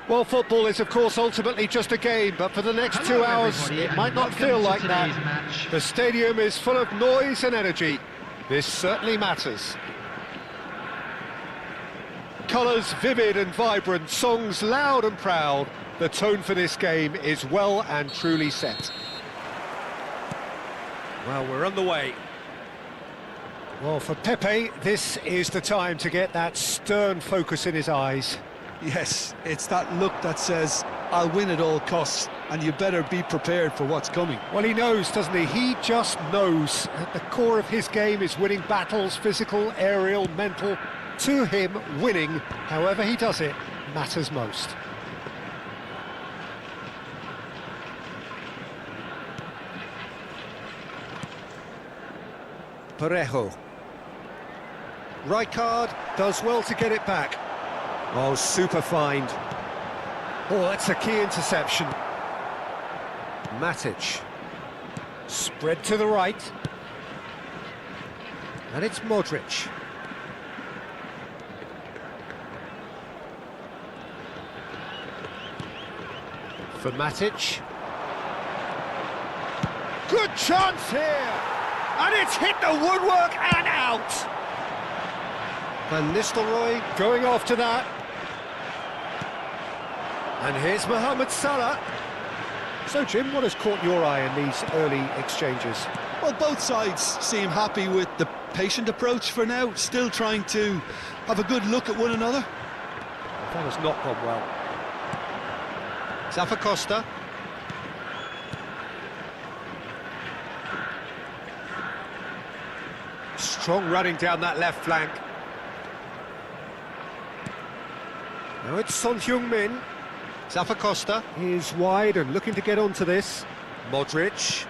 Well, football is, of course, ultimately just a game, but for the next 2 hours, it might not feel like that. The stadium is full of noise and energy. This certainly matters. Colours vivid and vibrant, songs loud and proud. The tone for this game is well and truly set. Well, we're on the way. Well, for Pepe, this is the time to get that stern focus in his eyes. Yes, it's that look that says, I'll win at all costs, and you better be prepared for what's coming. Well, he knows, doesn't he? He just knows. At the core of his game is winning battles, physical, aerial, mental. To him, winning, however he does it, matters most. Parejo. Rijkaard does well to get it back. Oh, super find. Oh, that's a key interception. Matic. Spread to the right. And it's Modric. For Matic. Good chance here! And it's hit the woodwork and out! Van Nistelrooy going after that. And here's Mohamed Salah. So, Jim, what has caught your eye in these early exchanges? Well, both sides seem happy with the patient approach for now, still trying to have a good look at one another. That has not gone well. Zappacosta. Strong running down that left flank. Now it's Son Heung-min. Zappacosta is wide and looking to get onto this. Modric.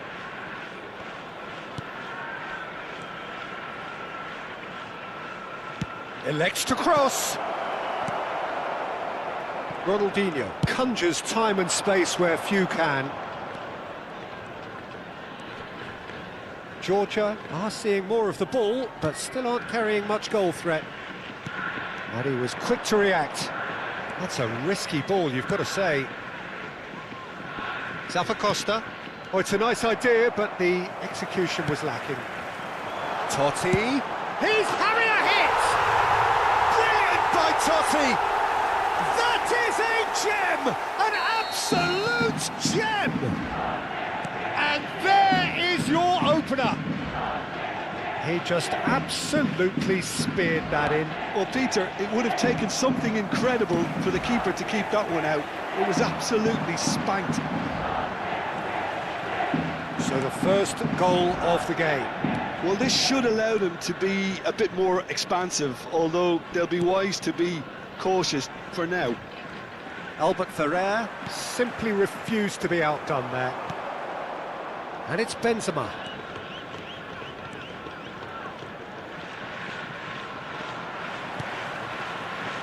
Elects to cross. Ronaldinho conjures time and space where few can. Georgia are seeing more of the ball, but still aren't carrying much goal threat. And he was quick to react. That's a risky ball, you've got to say. Zappacosta. Oh, it's a nice idea, but the execution was lacking. Totti. He's having a hit! Brilliant by Totti! That is a gem! An absolute gem! And there is your opener. He just absolutely speared that in. Well, Peter, it would have taken something incredible for the keeper to keep that one out. It was absolutely spanked. So the first goal of the game. Well, this should allow them to be a bit more expansive, although they'll be wise to be cautious for now. Albert Ferrer simply refused to be outdone there. And it's Benzema.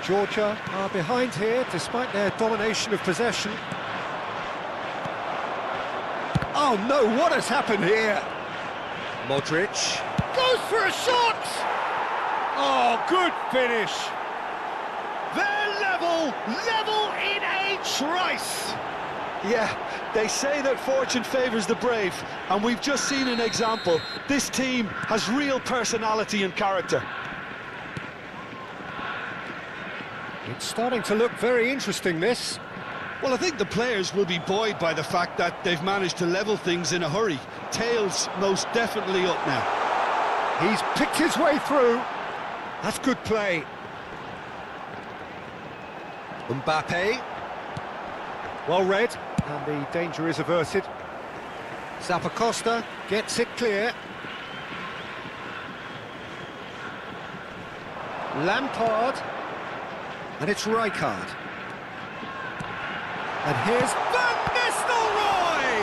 Georgia are behind here despite their domination of possession. Oh no, what has happened here? Modric goes for a shot! Oh, good finish! They're level in a trice! Yeah, they say that fortune favours the brave, and we've just seen an example. This team has real personality and character. It's starting to look very interesting, this. Well, I think the players will be buoyed by the fact that they've managed to level things in a hurry. Tails most definitely up now. He's picked his way through. That's good play. Mbappe. Well read, and the danger is averted. Zappacosta gets it clear. Lampard. And it's Rijkaard. And here's Van Nistelrooy!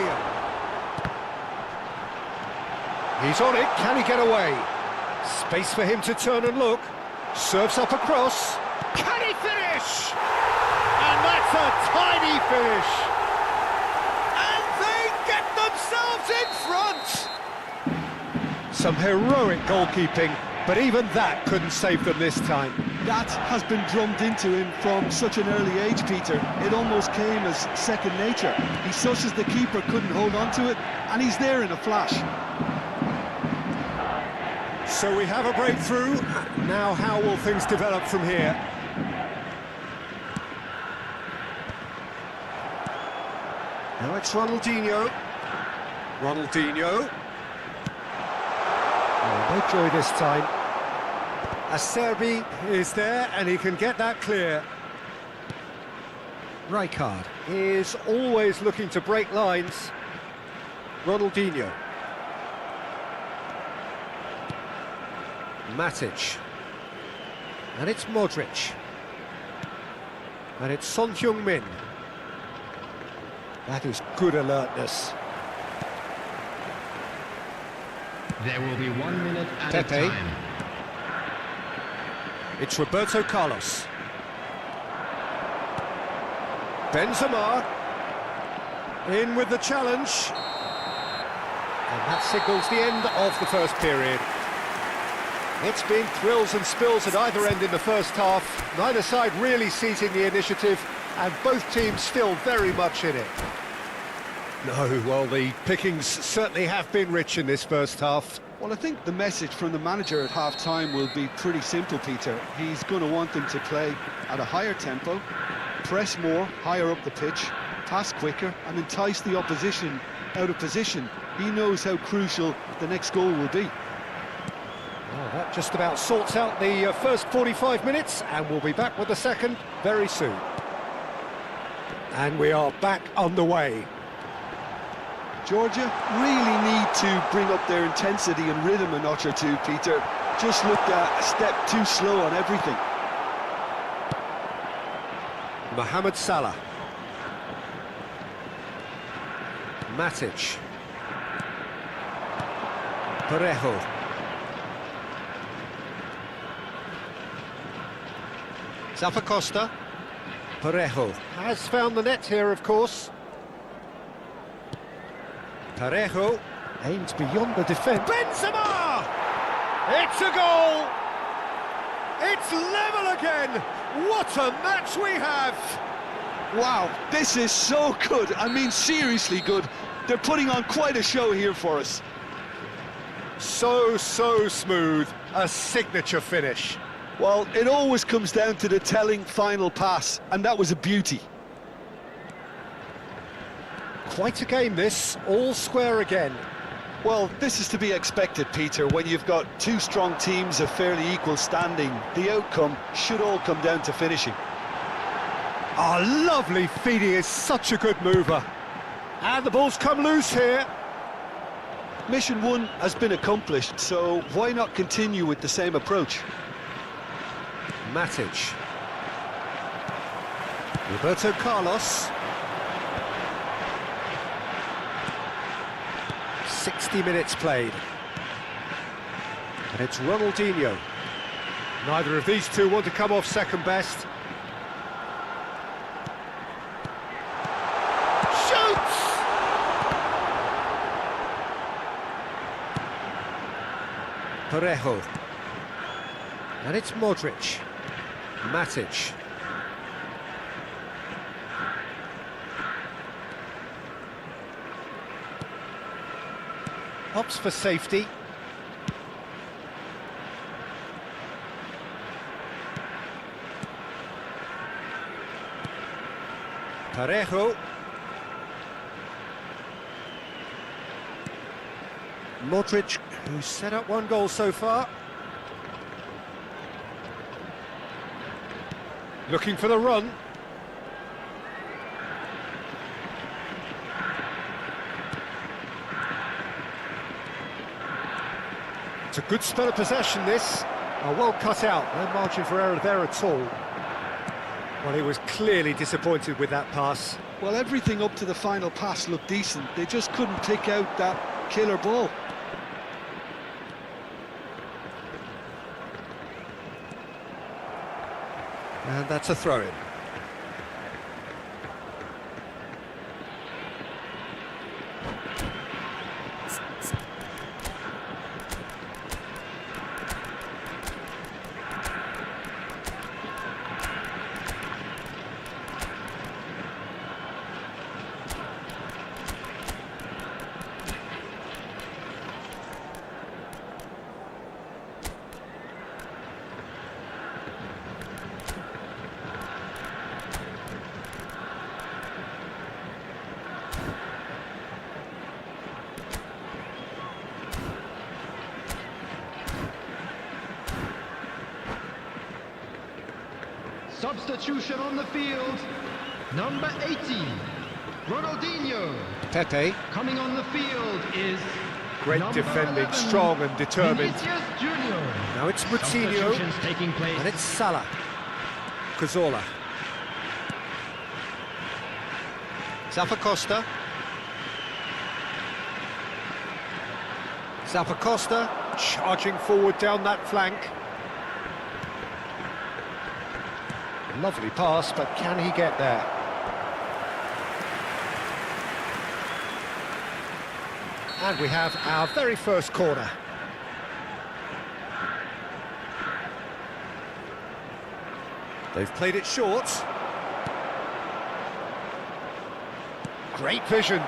He's on it, can he get away? Space for him to turn and look. Serves up across. Can he finish? And that's a tiny finish. And they get themselves in front! Some heroic goalkeeping, but even that couldn't save them this time. That has been drummed into him from such an early age, Peter. It almost came as second nature. He susses the keeper couldn't hold on to it, and he's there in a flash. So we have a breakthrough. Now how will things develop from here? Now it's Ronaldinho. Ronaldinho. Oh, no joy this time. Acerbi is there and he can get that clear. Rijkaard is always looking to break lines. Ronaldinho. Matic. And it's Modric. And it's Son Heung-min. That is good alertness. There will be 1 minute at Pepe. a time. It's Roberto Carlos. Benzema. In with the challenge. And that signals the end of the first period. It's been thrills and spills at either end in the first half. Neither side really seizing the initiative, and both teams still very much in it. No, well, the pickings certainly have been rich in this first half. Well, I think the message from the manager at half-time will be pretty simple, Peter. He's going to want them to play at a higher tempo, press more, higher up the pitch, pass quicker, and entice the opposition out of position. He knows how crucial the next goal will be. Well, that just about sorts out the first 45 minutes, and we'll be back with the second very soon. And we are back on the way. Georgia really need to bring up their intensity and rhythm a notch or two, Peter. Just looked a step too slow on everything. Mohamed Salah. Matic. Parejo. Zappacosta. Parejo has found the net here, of course. Parejo aims beyond the defence. Benzema! It's a goal! It's level again! What a match we have! Wow, this is so good. I mean, seriously good. They're putting on quite a show here for us. So smooth. A signature finish. Well, it always comes down to the telling final pass, and that was a beauty. Quite a game this, all square again. Well, this is to be expected, Peter. When you've got two strong teams of fairly equal standing, the outcome should all come down to finishing. Oh, lovely feeding is such a good mover. And the ball's come loose here. Mission 1 has been accomplished, so why not continue with the same approach? Matic. Roberto Carlos. 60 minutes played. And it's Ronaldinho. Neither of these two want to come off second best. Shoots! Parejo. And it's Modric. Matic. Opts for safety. Parejo. Modric, who's set up one goal so far. Looking for the run. It's a good spell of possession, this. Oh, well cut out, no margin for error there at all. Well, he was clearly disappointed with that pass. Well, everything up to the final pass looked decent. They just couldn't pick out that killer ball. And that's a throw-in. Substitution on the field. Number 18, Ronaldinho. Pepe. Coming on the field is Great number defending, 11, strong and determined. Vinicius Junior. Now it's Moutinho, Substitutions taking place. and it's Salah. Cazorla. Zappacosta. Zappacosta charging forward down that flank. Lovely pass, but can he get there? And we have our very first corner. They've played it short. Great vision,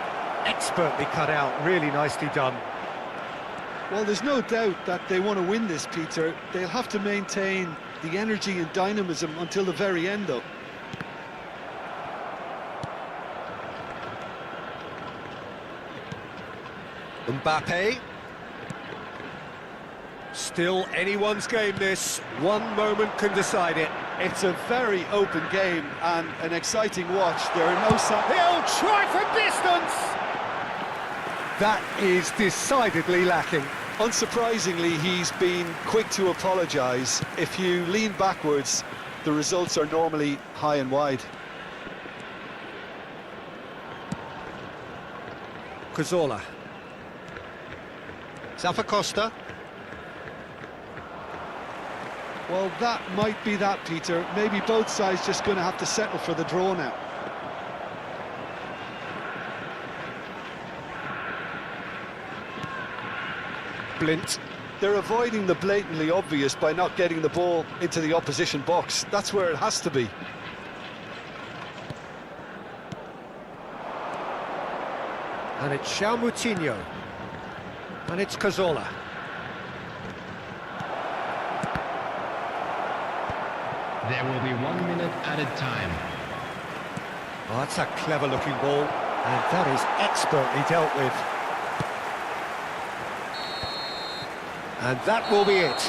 expertly cut out, really nicely done. Well, there's no doubt that they want to win this, Peter. They'll have to maintain the energy and dynamism until the very end, though. Mbappe. Still anyone's game, this. One moment can decide it. It's a very open game and an exciting watch. There are no signs. He'll try for distance! That is decidedly lacking. Unsurprisingly, he's been quick to apologise. If you lean backwards, the results are normally high and wide. Cazorla. Zappacosta. Well, that might be that, Peter. Maybe both sides just going to have to settle for the draw now. Blint. They're avoiding the blatantly obvious by not getting the ball into the opposition box. That's where it has to be. And it's Moutinho. And it's Cazorla. There will be 1 minute added time. Oh, that's a clever-looking ball, and that is expertly dealt with. And that will be it.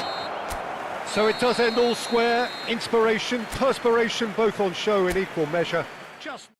So it does end all square. Inspiration, perspiration, both on show in equal measure. Just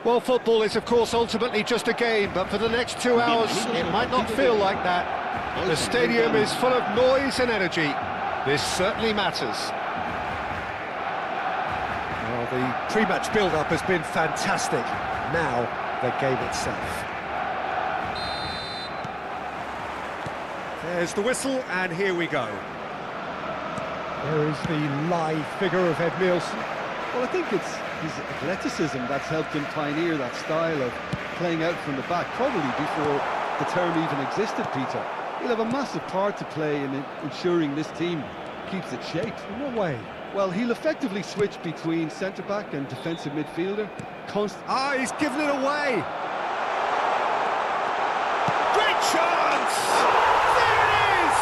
Well, football is, of course, ultimately just a game, but for the next 2 hours, it might not feel like that. The stadium is full of noise and energy. This certainly matters. Well, the pre-match build-up has been fantastic. Now, the game itself. There's the whistle, and here we go. There is the live figure of Ed Nielsen. Well, I think it's his athleticism that's helped him pioneer that style of playing out from the back, probably before the term even existed, Peter. He'll have a massive part to play in ensuring this team keeps its shape. In what way? Well, he'll effectively switch between centre-back and defensive midfielder. He's given it away! Great chance! There it is!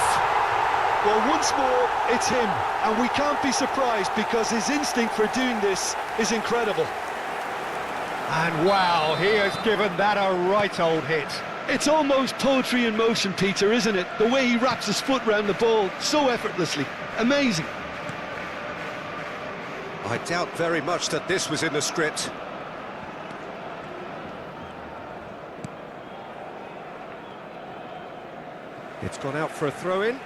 Well, once more, it's him, and we can't be surprised because his instinct for doing this is incredible. And wow, he has given that a right old hit. It's almost poetry in motion, Peter, isn't it? The way he wraps his foot round the ball so effortlessly. Amazing. I doubt very much that this was in the script. It's gone out for a throw-in.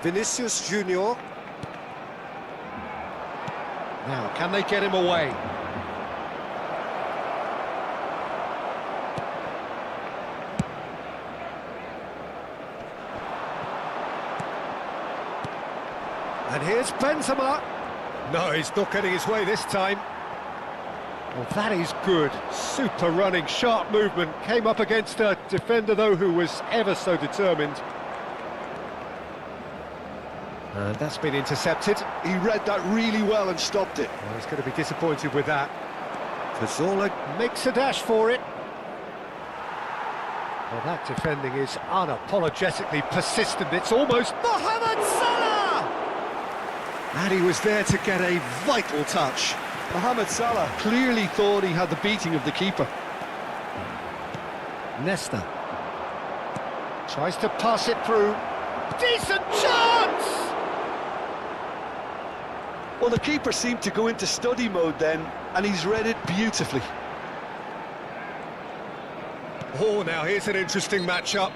Vinicius Junior. Now, can they get him away? And here's Benzema. No, he's not getting his way this time. Well, that is good. Super running, sharp movement. Came up against a defender, though, who was ever so determined. And that's been intercepted. He read that really well and stopped it. Well, he's going to be disappointed with that. Cazorla makes a dash for it. Well, that defending is unapologetically persistent. It's almost Mohamed Salah! And he was there to get a vital touch. Mohamed Salah clearly thought he had the beating of the keeper. Nesta tries to pass it through. Decent chance! Well, the keeper seemed to go into study mode then, and he's read it beautifully. Oh, now here's an interesting matchup.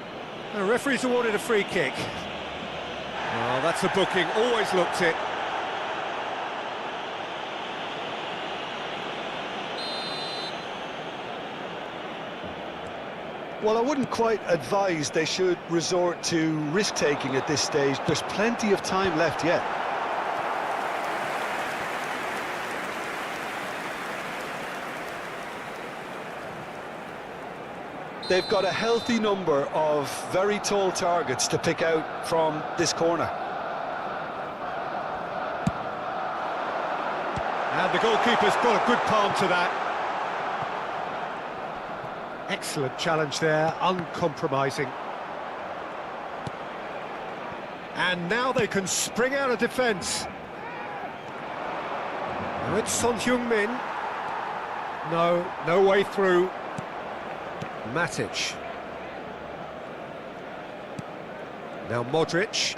The referee's awarded a free kick. Oh, that's a booking, always looked it. Well, I wouldn't quite advise they should resort to risk-taking at this stage. There's plenty of time left yet. They've got a healthy number of very tall targets to pick out from this corner. And the goalkeeper's got a good palm to that. Excellent challenge there, uncompromising. And now they can spring out of defence. Now it's Son Heung-min. No way through. Matic. Now Modric.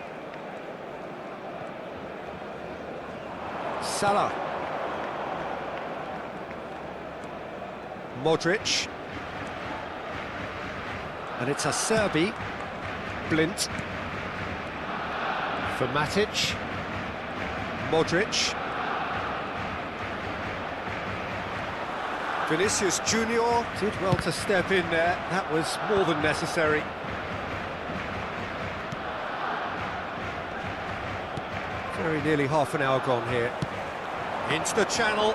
Salah. Modric. And it's Acerbi. Blint. For Matic. Modric. Vinicius Junior did well to step in there. That was more than necessary. Very nearly half an hour gone here. Into the channel.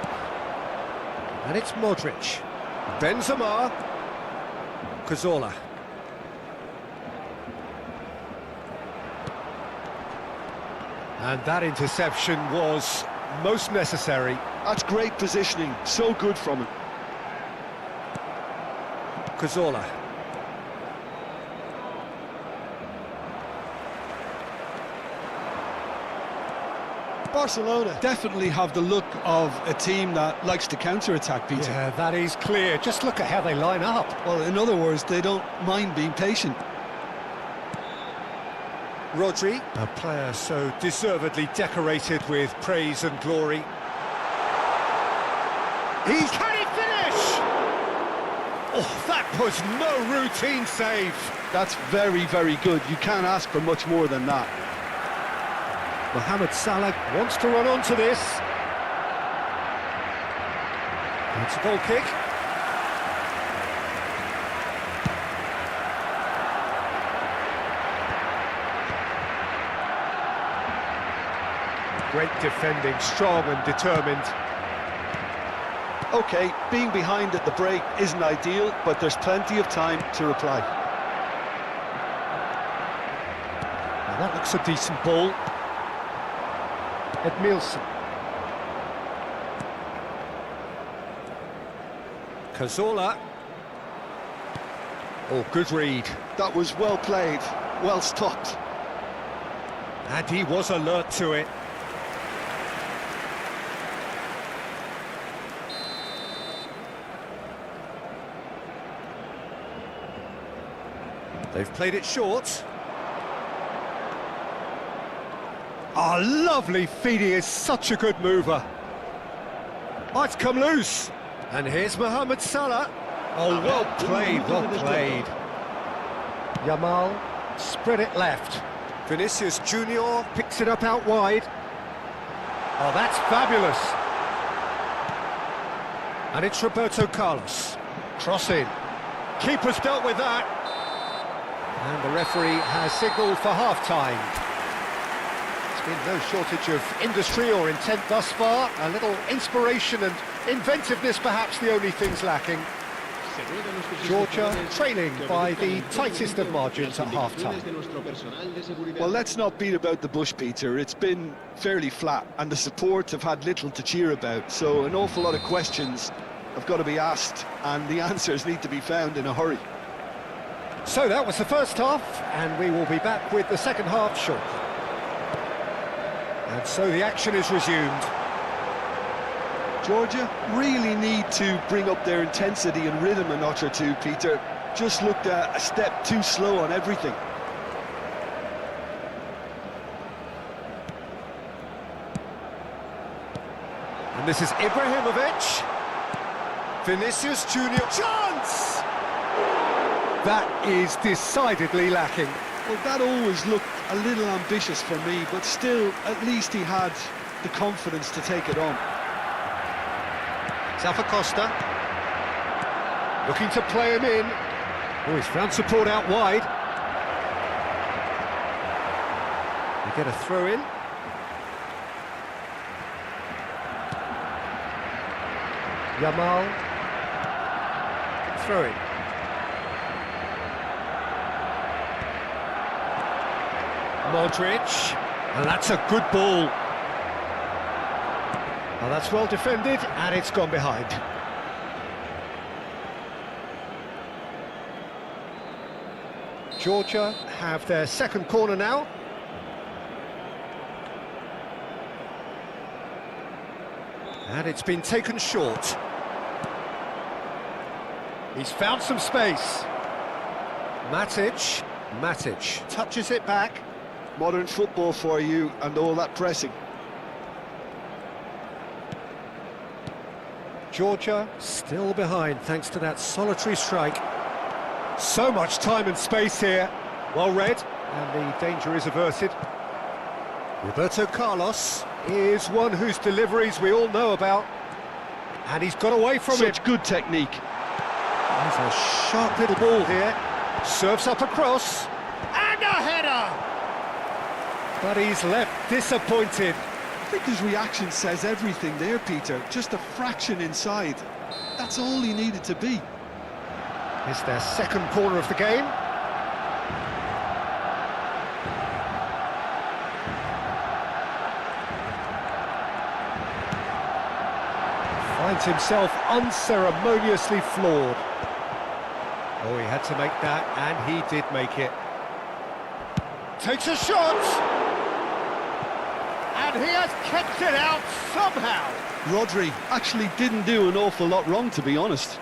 And it's Modric. Benzema. Cazorla. And that interception was most necessary. That's great positioning, so good from him. Cazorla. Barcelona definitely have the look of a team that likes to counter-attack, Peter. Yeah, that is clear. Just look at how they line up. Well, in other words, they don't mind being patient. Rodri, a player so deservedly decorated with praise and glory. Can he finish? Oh, that was no routine save. That's very, very good. You can't ask for much more than that. Mohamed Salah wants to run onto this. It's a goal kick. Great defending, strong and determined. OK, being behind at the break isn't ideal, but there's plenty of time to reply. Now that looks a decent ball. Edmilson. Cazorla. Oh, good read. That was well played, well stopped. And he was alert to it. They've played it short. Oh, lovely feed. He is such a good mover. Oh, it's come loose. And here's Mohamed Salah. Oh, well played, well played. Yamal spread it left. Vinicius Junior picks it up out wide. Oh, that's fabulous. And it's Roberto Carlos. Cross in. Keeper's dealt with that. And the referee has signalled for half-time. There's been no shortage of industry or intent thus far. A little inspiration and inventiveness, perhaps the only things lacking. Georgia trailing by the tightest of margins at half-time. Well, let's not beat about the bush, Peter. It's been fairly flat, and the support have had little to cheer about. So an awful lot of questions have got to be asked, and the answers need to be found in a hurry. So that was the first half, and we will be back with the second half shortly. And so the action is resumed. Georgia really need to bring up their intensity and rhythm a notch or two, Peter. Just looked a step too slow on everything. And this is Ibrahimovic. Vinicius Junior. Chance! That is decidedly lacking. Well, that always looked a little ambitious for me, but still, at least he had the confidence to take it on. Costa looking to play him in. Oh, he's found support out wide. They get a throw in. Yamal. Throw in. Modric. And that's a good ball. Well, that's well defended, and it's gone behind. Georgia have their second corner now. And it's been taken short. He's found some space. Matic touches it back. Modern football for you, and all that pressing. Georgia still behind thanks to that solitary strike. So much time and space here. Well read, and the danger is averted. Roberto Carlos is one whose deliveries we all know about. And he's got away from it. Such good technique. There's a sharp little ball here. Serves up across. And a header! But he's left disappointed. I think his reaction says everything there, Peter. Just a fraction inside. That's all he needed to be. It's their second corner of the game. Finds himself unceremoniously floored. Oh, he had to make that, and he did make it. Takes a shot! And he has kept it out somehow. Rodri actually didn't do an awful lot wrong, to be honest.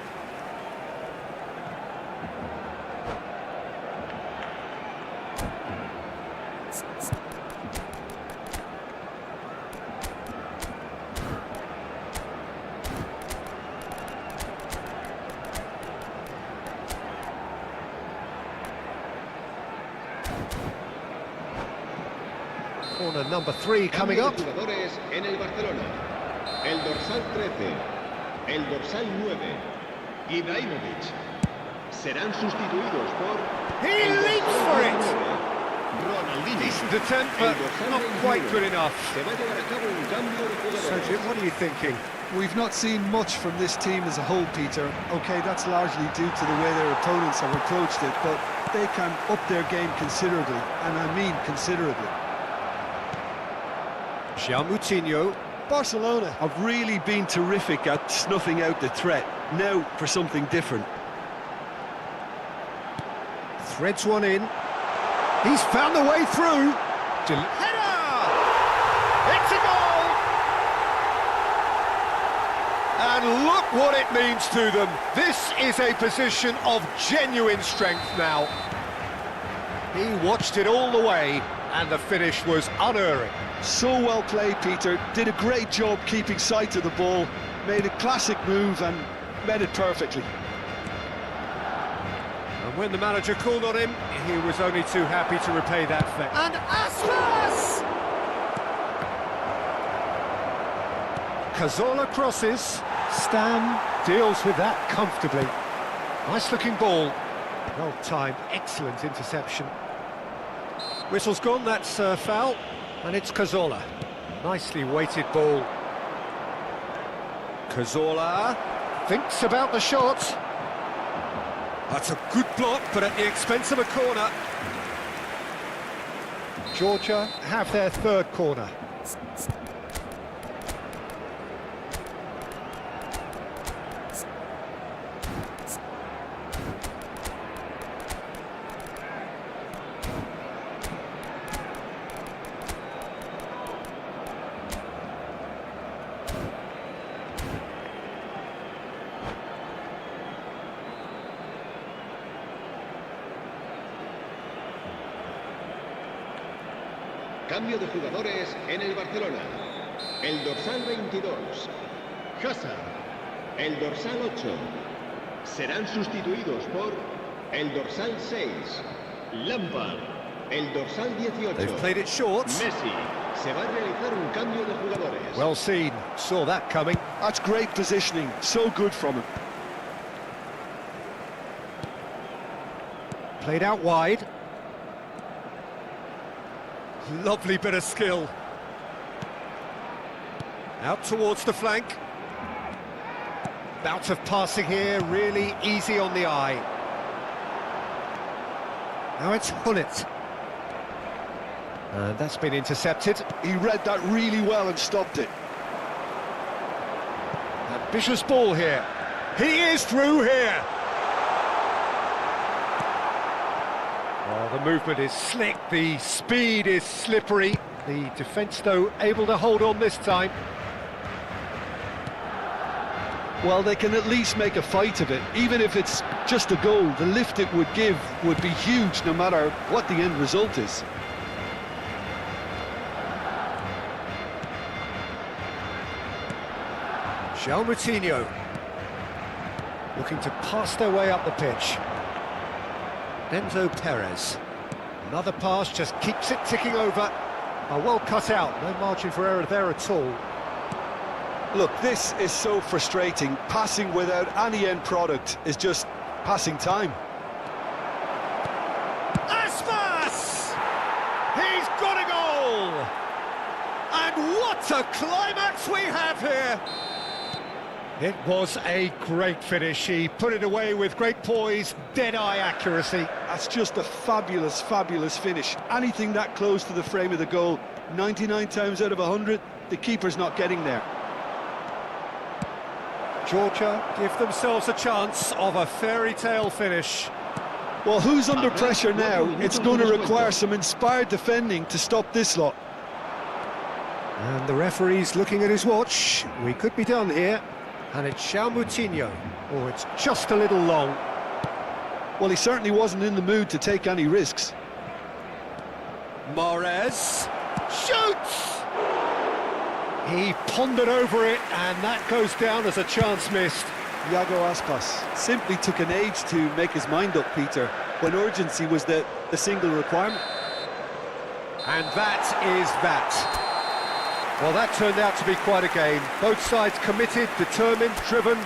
Corner number 3 coming up. Jugadores en el Barcelona. El dorsal 13, el dorsal 9, Ibrahimovic. Serán sustituidos por... He leaps for it! Ronaldinho. Decent attempt, but not quite good enough. Se va a llevar a cabo un cambio de So, jugadores. Jim, what are you thinking? We've not seen much from this team as a whole, Peter. OK, that's largely due to the way their opponents have approached it, but they can up their game considerably, and I mean considerably. Moutinho. Barcelona have really been terrific at snuffing out the threat. Now for something different. Threads one in. He's found the way through. Header! It's a goal! And look what it means to them. This is a position of genuine strength now. He watched it all the way, and the finish was unerring. So well played, Peter. Did a great job keeping sight of the ball. Made a classic move and met it perfectly. And when the manager called on him, he was only too happy to repay that favor. And Aspas! Cazorla crosses. Stam deals with that comfortably. Nice looking ball. Well timed, excellent interception. Whistle's gone, that's foul. And it's Cazorla. Nicely weighted ball. Cazorla thinks about the shot. That's a good block, but at the expense of a corner. Georgia have their third corner. Cambio de jugadores en el Barcelona. El dorsal 22, Hazard. El dorsal 8. Serán sustituidos por el dorsal 6, Lampard. El dorsal 18. They've played it short. Messi. Se va a realizar un cambio de jugadores. Well seen, saw that coming. That's great positioning. So good from him. Played out wide. Lovely bit of skill. Out towards the flank. Bout of passing here, really easy on the eye. Now it's Hullet. And that's been intercepted. He read that really well and stopped it. Ambitious ball here. He is through here. Oh, the movement is slick, the speed is slippery. The defence, though, able to hold on this time. Well, they can at least make a fight of it. Even if it's just a goal, the lift it would give would be huge no matter what the end result is. Moutinho looking to pass their way up the pitch. Enzo Perez. Another pass, just keeps it ticking over. Oh, well cut out, no margin for error there at all. Look, this is so frustrating. Passing without any end product is just passing time. Aspas! He's got a goal! And what a climax we have here! It was a great finish. He put it away with great poise, dead-eye accuracy. That's just a fabulous, fabulous finish. Anything that close to the frame of the goal, 99 times out of 100, the keeper's not getting there. Georgia give themselves a chance of a fairy tale finish. Well, who's under pressure now? It's going to require some inspired defending to stop this lot. And the referee's looking at his watch. We could be done here. And it's Moutinho. Oh, it's just a little long. Well, he certainly wasn't in the mood to take any risks. Mahrez shoots! He pondered over it, and that goes down as a chance missed. Iago Aspas simply took an age to make his mind up, Peter, when urgency was the single requirement. And that is that. Well, that turned out to be quite a game. Both sides committed, determined, driven.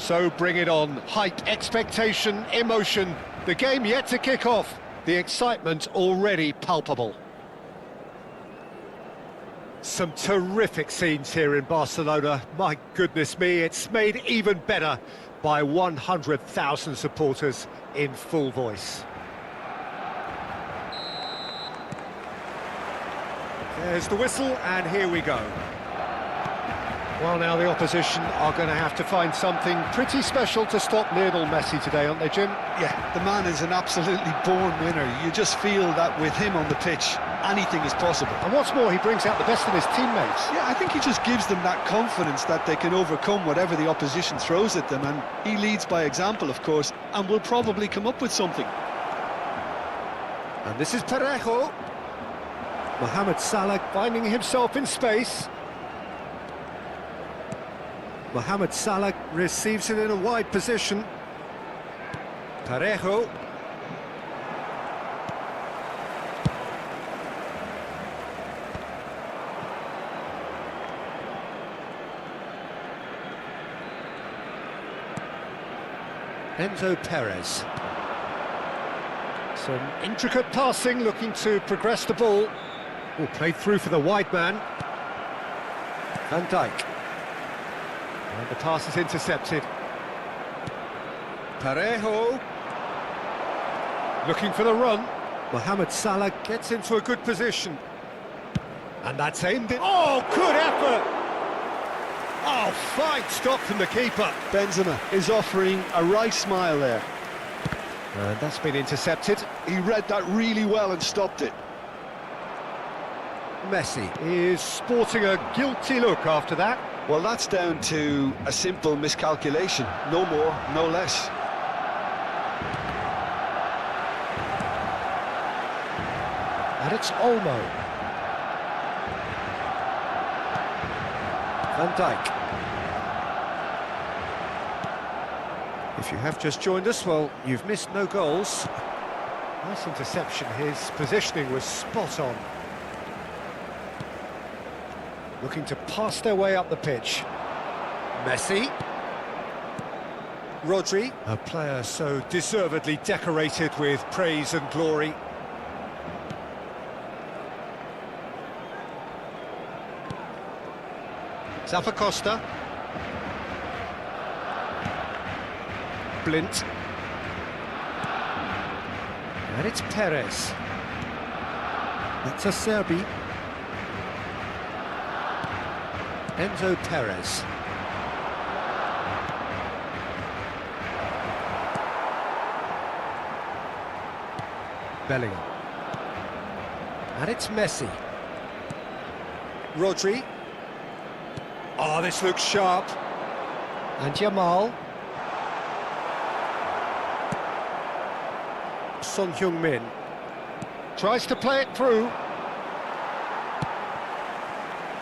So bring it on. Hype, expectation, emotion. The game yet to kick off. The excitement already palpable. Some terrific scenes here in Barcelona. My goodness me, it's made even better by 100,000 supporters in full voice. There's the whistle, and here we go. Well, now the opposition are going to have to find something pretty special to stop Lionel Messi today, aren't they, Jim? Yeah, the man is an absolutely born winner. You just feel that with him on the pitch, anything is possible. And what's more, he brings out the best in his teammates. Yeah, I think he just gives them that confidence that they can overcome whatever the opposition throws at them, and he leads by example, of course, and will probably come up with something. And this is Parejo. Mohamed Salah finding himself in space. Mohamed Salah receives it in a wide position. Parejo. Enzo Perez. Some intricate passing, looking to progress the ball. Oh, played through for the wide man. Van Dijk. And the pass is intercepted. Parejo. Looking for the run. Mohamed Salah gets into a good position. And that's aimed in. Oh, good effort! Oh, fine stop from the keeper. Benzema is offering a right smile there. And that's been intercepted. He read that really well and stopped it. Messi is sporting a guilty look after that. Well, that's down to a simple miscalculation. No more, no less. And it's Olmo. Van Dijk. If you have just joined us, well, you've missed no goals. Nice interception, his positioning was spot on. Looking to pass their way up the pitch. Messi. Rodri, a player so deservedly decorated with praise and glory. Zappacosta. Blint. And it's Perez. That's a Serbi. Enzo Perez. Bellingham. And it's Messi. Rodri. Oh, this looks sharp. And Yamal. Son Heung-min. Tries to play it through.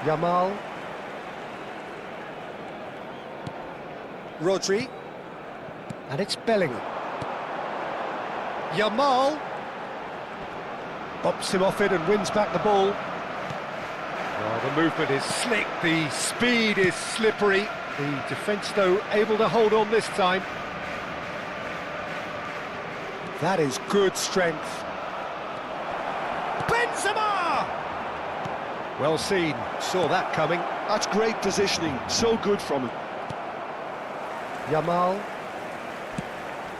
Yamal. Rodri. And it's Bellingham. Yamal. Bumps him off it and wins back the ball. Oh, the movement is slick, the speed is slippery. The defence, though, able to hold on this time. That is good strength. Benzema! Well seen, saw that coming. That's great positioning, so good from him. Yamal.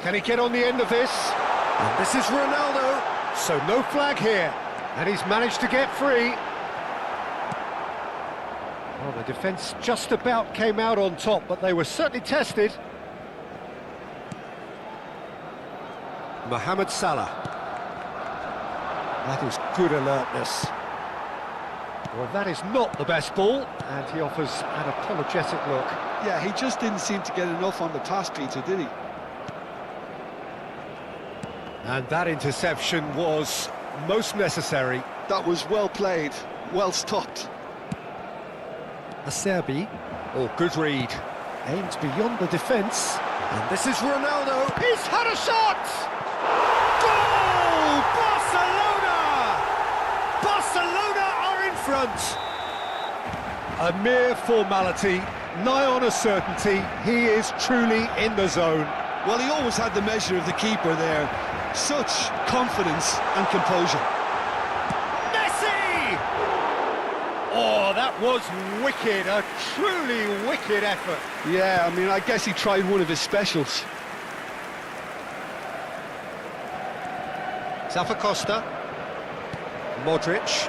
Can he get on the end of this? And this is Ronaldo, so no flag here. And he's managed to get free. Well, the defence just about came out on top, but they were certainly tested. Mohamed Salah. That is good alertness. Well, that is not the best ball, and he offers an apologetic look. Yeah, he just didn't seem to get enough on the pass, Peter, did he? And that interception was most necessary. That was well played, well stopped. Acerbi. Oh, good read. Aims beyond the defence. And this is Ronaldo. He's had a shot! Goal! Barcelona! Barcelona are in front. A mere formality, nigh on a certainty. He is truly in the zone. Well, he always had the measure of the keeper there. Such confidence and composure. Messi! Oh, that was wicked, a truly wicked effort. Yeah, I mean, I guess he tried one of his specials. Costa. Modric.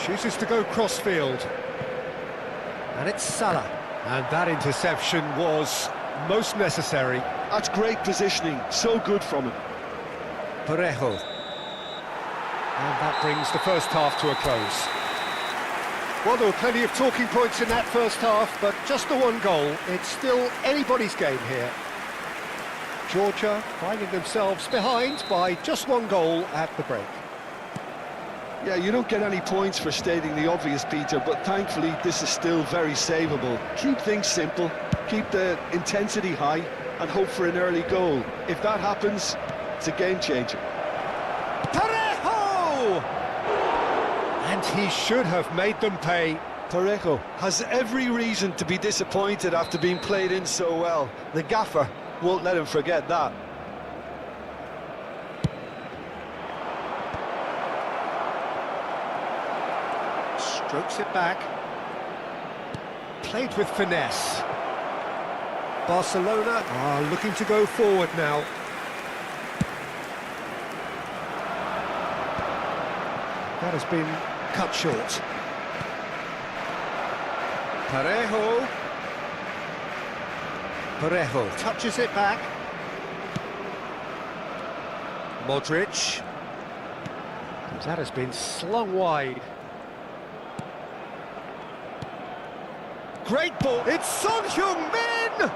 Chooses to go crossfield. And it's Salah. And that interception was most necessary. That's great positioning, so good from him. Parejo. And that brings the first half to a close. Well, there were plenty of talking points in that first half, but just the one goal. It's still anybody's game here. Georgia finding themselves behind by just one goal at the break. Yeah, you don't get any points for stating the obvious, Peter, but thankfully this is still very savable. Keep things simple, keep the intensity high, and hope for an early goal. If that happens, it's a game changer. Parejo! And he should have made them pay. Parejo has every reason to be disappointed after being played in so well. The gaffer won't let him forget that. Strokes it back. Played with finesse. Barcelona are looking to go forward now. That has been cut short. Parejo. Parejo touches it back. Modric. That has been slung wide. Great ball. It's Son Heung-min!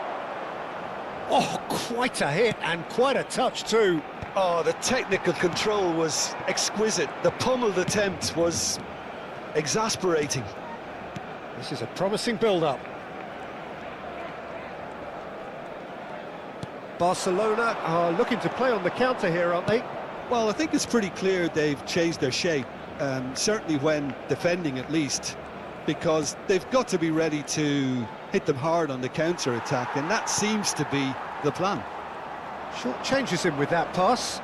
Oh, quite a hit and quite a touch too. Oh, the technical control was exquisite. The pummeled attempt was exasperating. This is a promising build-up. Barcelona are looking to play on the counter here, aren't they? Well, I think it's pretty clear they've changed their shape, certainly when defending at least, because they've got to be ready to hit them hard on the counter-attack, and that seems to be the plan. Short changes him with that pass.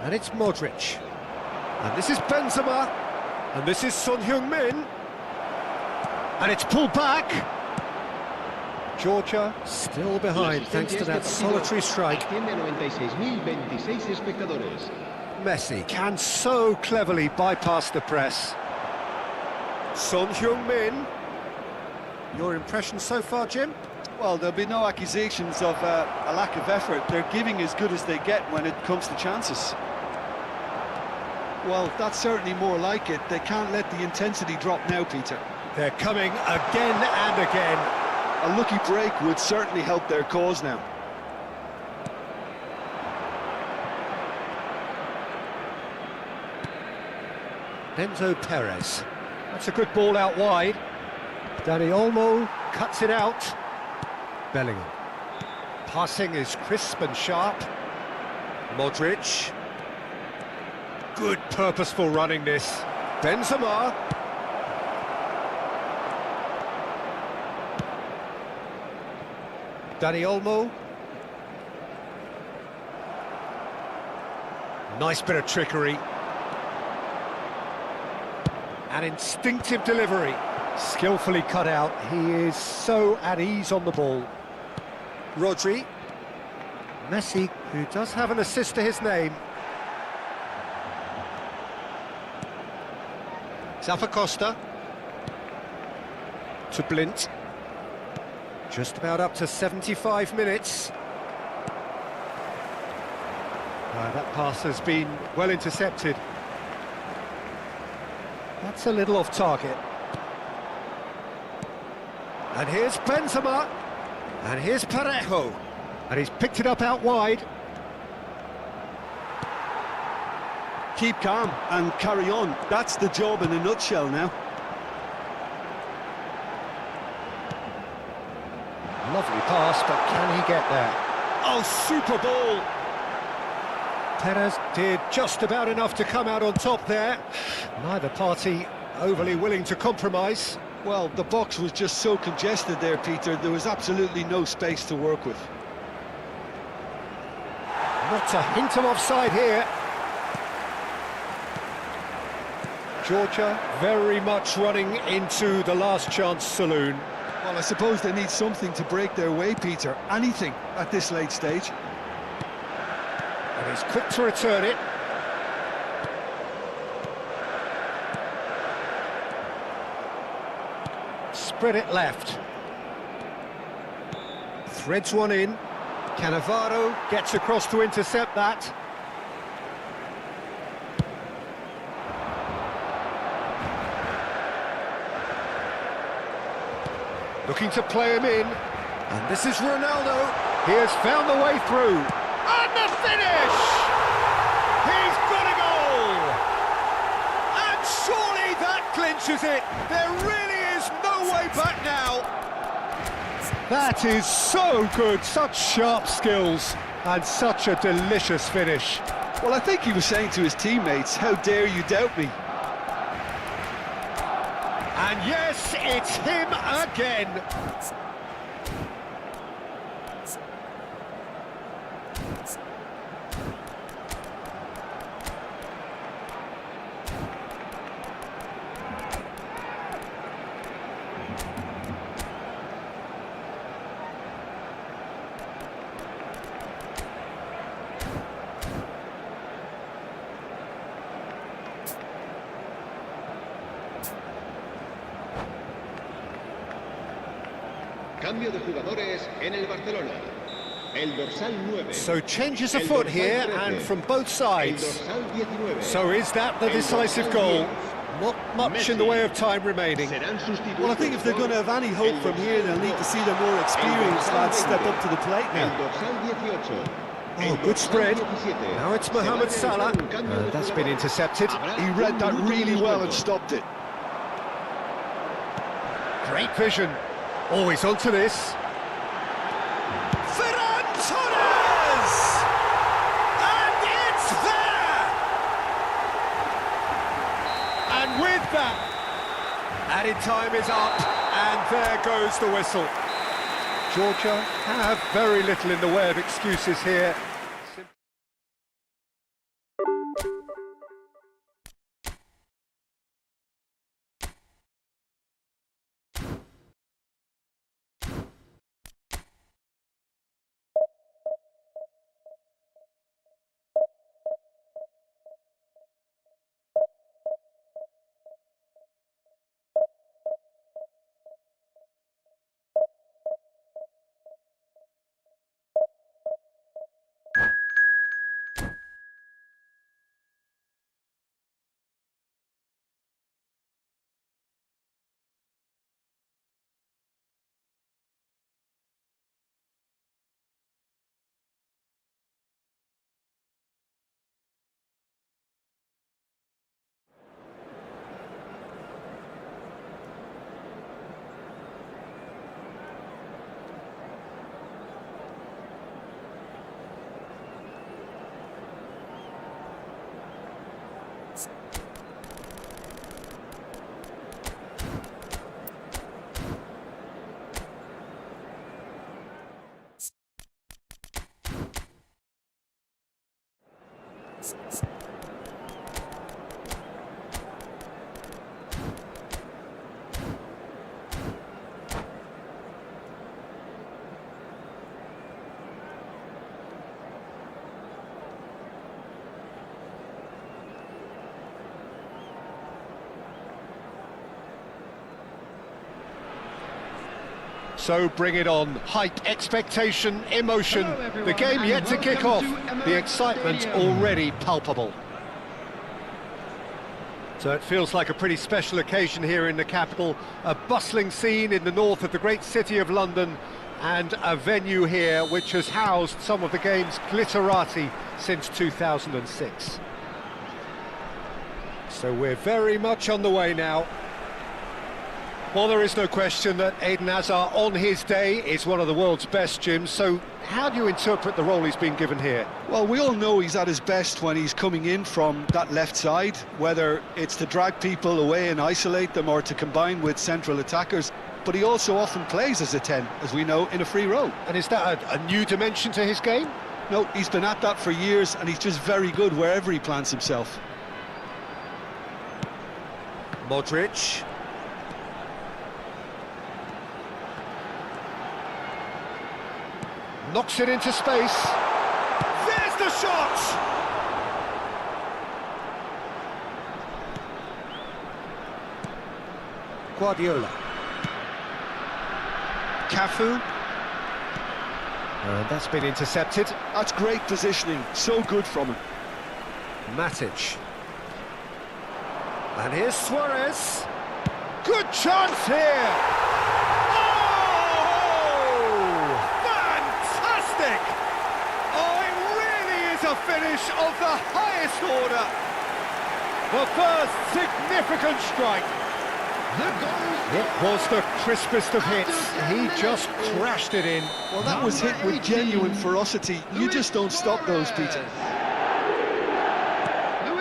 And it's Modric. And this is Benzema. And this is Son Heung-min. And it's pulled back. Georgia still behind thanks to that solitary strike. Messi can so cleverly bypass the press. Son Heung-min. Your impression so far, Jim? Well, there'll be no accusations of a lack of effort. They're giving as good as they get when it comes to chances. Well, that's certainly more like it. They can't let the intensity drop now, Peter. They're coming again and again. A lucky break would certainly help their cause now. Enzo Perez. That's a good ball out wide. Dani Olmo cuts it out. Bellingham. Passing is crisp and sharp. Modric. Good purposeful running this. Benzema. Dani Olmo. Nice bit of trickery. An instinctive delivery. Skillfully cut out. He is so at ease on the ball. Rodri. Messi, who does have an assist to his name. Zappacosta. To Blint. Just about up to 75 minutes. That pass has been well intercepted. That's a little off target. And here's Benzema. And here's Parejo. And he's picked it up out wide. Keep calm and carry on. That's the job in a nutshell now. Lovely pass, but can he get there? Oh, super ball! Perez did just about enough to come out on top there. Neither party overly willing to compromise. Well, the box was just so congested there, Peter. There was absolutely no space to work with. Not a hint of offside here. Georgia very much running into the last chance saloon. Well, I suppose they need something to break their way, Peter. Anything at this late stage. And he's quick to return it. Spread it left. Threads one in. Cannavaro gets across to intercept that. Looking to play him in. And this is Ronaldo. He has found the way through. And the finish! He's got a goal! And surely that clinches it. There really is no way back now. That is so good. Such sharp skills. And such a delicious finish. Well, I think he was saying to his teammates, how dare you doubt me? And yes, it's him again. Cambio de jugadores en el Barcelona. El dorsal 9. So changes afoot here and from both sides. El dorsal 19. So is that the decisive goal? Not much in the way of time remaining. Serán sustituidos Well, I think if they're going to have any hope from here, they'll need to see the more experienced lads step up to the plate El now. dorsal 18. Oh, good spread. Now it's Mohamed Salah. That's been intercepted. He read that really well and stopped it. Great vision. Always onto this. Ferran Torres! And it's there! And with that, added time is up, and there goes the whistle. Georgia have very little in the way of excuses here. So bring it on. Hype, expectation, emotion. The game yet to kick off. The excitement already palpable. So it feels like a pretty special occasion here in the capital. A bustling scene in the north of the great city of London, and a venue here which has housed some of the game's glitterati since 2006. So we're very much on the way now. Well, there is no question that Eden Hazard on his day is one of the world's best, Jim, so how do you interpret the role he's been given here? Well, we all know he's at his best when he's coming in from that left side, whether it's to drag people away and isolate them or to combine with central attackers, but he also often plays as a 10, as we know, in a free role. And is that a new dimension to his game? No, he's been at that for years, and he's just very good wherever he plants himself. Modric. Knocks it into space. There's the shot! Guardiola. Cafu. And that's been intercepted. That's great positioning, so good from him. Matic. And here's Suarez. Good chance here! A finish of the highest order. The first significant strike. It was the crispest of hits. He just crashed it in. Well, that was hit with genuine ferocity. You just don't stop those, Peter.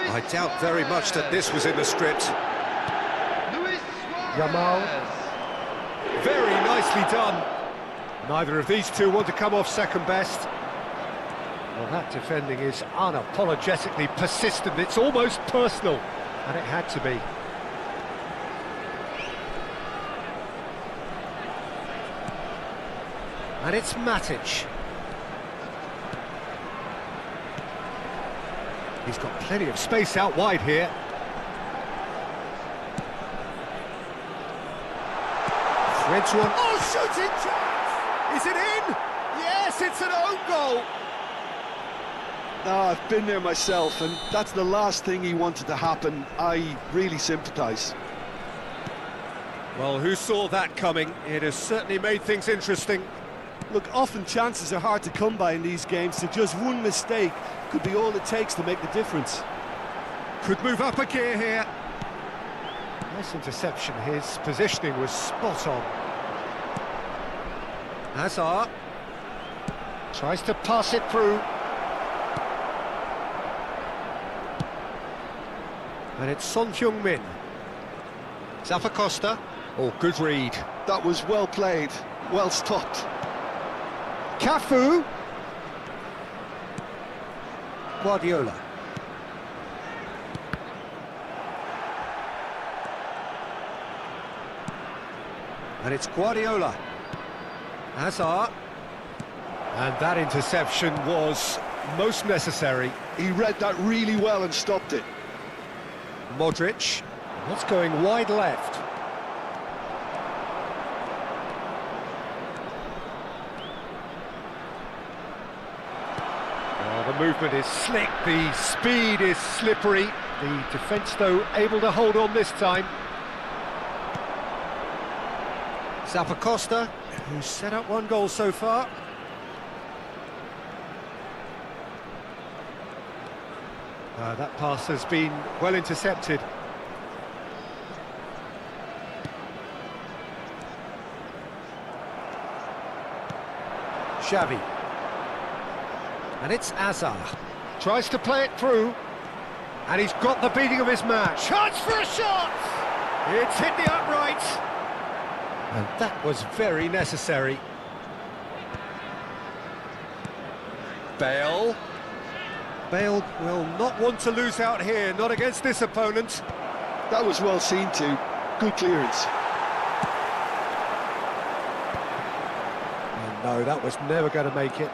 I doubt very much that this was in the script. Yamal. Very nicely done. Neither of these two want to come off second best. Well, that defending is unapologetically persistent. It's almost personal, and it had to be. And it's Matic. He's got plenty of space out wide here. Threads one. Oh, shooting chance! Is it in? Yes, it's an own goal. I've been there myself, and that's the last thing he wanted to happen. I really sympathise. Well, who saw that coming? It has certainly made things interesting. Look, often chances are hard to come by in these games, so just one mistake could be all it takes to make the difference. Could move up a gear here. Nice interception. His positioning was spot on. Hazard tries to pass it through. And it's Son Heung-min. Zappacosta. Oh, good read. That was well played, well stopped. Cafu. Guardiola. And it's Guardiola. Hazard. And that interception was most necessary. He read that really well and stopped it. Modric. That's going wide left. Oh, the movement is slick, the speed is slippery. The defence, though, able to hold on this time. Zappacosta, who's set up one goal so far. That pass has been well intercepted. Xavi. And it's Hazard. Tries to play it through. And he's got the beating of his man. Chance for a shot! It's hit the upright. And that was very necessary. Bale. Bale will not want to lose out here, not against this opponent. That was well seen too. Good clearance. Oh, no, that was never going to make it.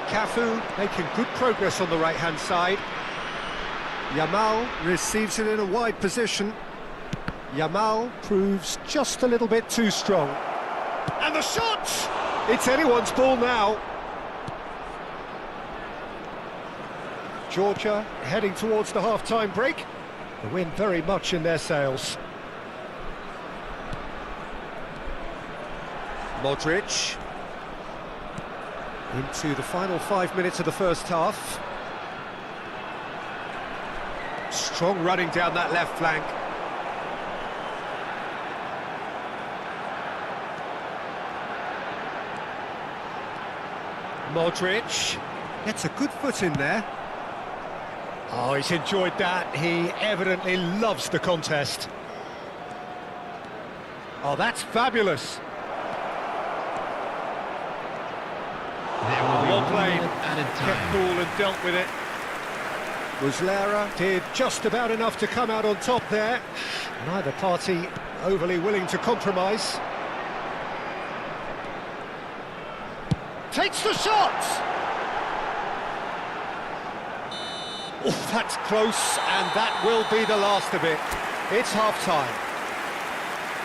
Cafu making good progress on the right-hand side. Yamal receives it in a wide position. Yamal proves just a little bit too strong. And the shot! It's anyone's ball now. Georgia heading towards the half-time break. The wind very much in their sails. Modric. Into the final 5 minutes of the first half. Strong running down that left flank. Modric gets a good foot in there. Oh, he's enjoyed that. He evidently loves the contest. Oh, that's fabulous. There will be Well 1 played. minute added Kept time. cool and dealt with it. Muslera did just about enough to come out on top there. Neither party overly willing to compromise. Takes the shot! Oh, that's close, and that will be the last of it. It's half-time.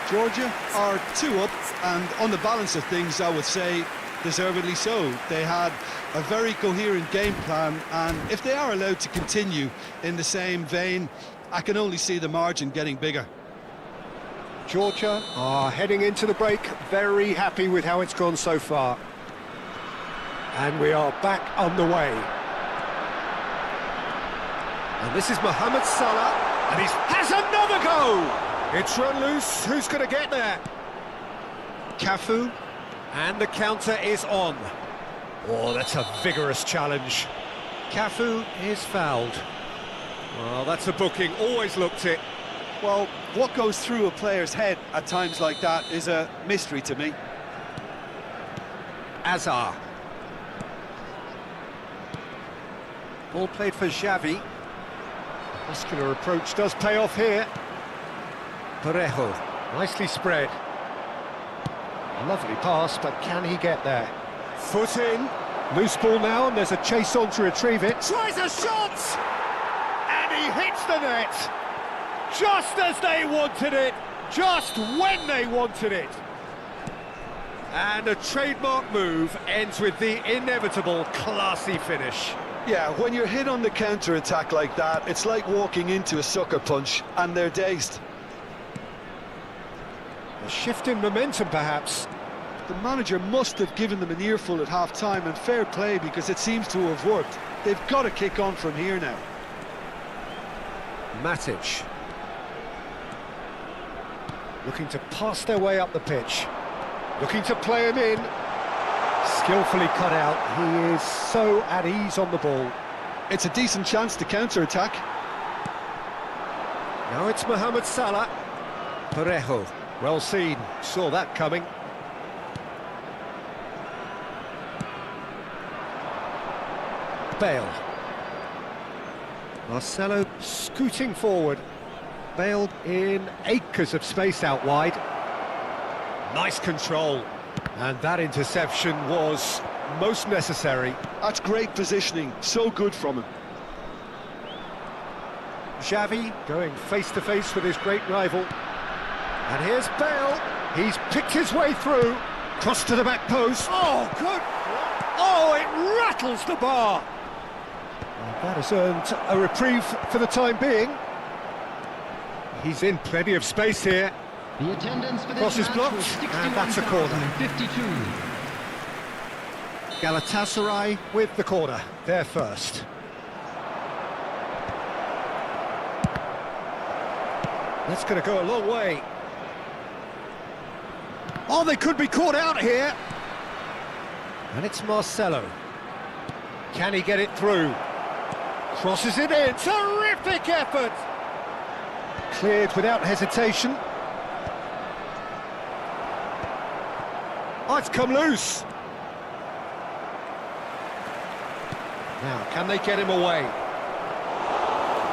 Georgia are 2 up, and on the balance of things, I would say deservedly so. They had a very coherent game plan, and if they are allowed to continue in the same vein, I can only see the margin getting bigger. Georgia are heading into the break, very happy with how it's gone so far. And we are back on the way. And this is Mohamed Salah, and he has another go! It's run loose, who's going to get there? Cafu, and the counter is on. Oh, that's a vigorous challenge. Cafu is fouled. Well, that's a booking, always looked it. Well, what goes through a player's head at times like that is a mystery to me. Azar. Ball played for Xavi. Muscular approach does pay off here. Parejo, nicely spread. Lovely pass, but can he get there? Foot in. Loose ball now, and there's a chase on to retrieve it. Tries a shot! And he hits the net! Just as they wanted it, just when they wanted it. And a trademark move ends with the inevitable classy finish. Yeah, when you're hit on the counter-attack like that, it's like walking into a sucker punch, and they're dazed. A shift in momentum, perhaps. The manager must have given them an earful at half-time, and fair play, because it seems to have worked. They've got to kick on from here now. Matic. Looking to pass their way up the pitch. Looking to play him in. Skillfully cut out. He is so at ease on the ball. It's a decent chance to counter-attack. Now it's Mohamed Salah. Parejo. Well seen. Saw that coming. Bale. Marcelo scooting forward. Bale in acres of space out wide. Nice control. And that interception was most necessary. That's great positioning, so good from him. Xavi going face-to-face with his great rival. And here's Bale. He's picked his way through. Cross to the back post. Oh, good. Oh, it rattles the bar. And that has earned a reprieve for the time being. He's in plenty of space here. The attendance for this Cross is match blocked, was and that's a corner. 51,052. Galatasaray with the corner. They're first. That's going to go a long way. Oh, they could be caught out here. And it's Marcelo. Can he get it through? Crosses it in. Terrific effort. Cleared without hesitation. Oh, it's come loose. Now, can they get him away?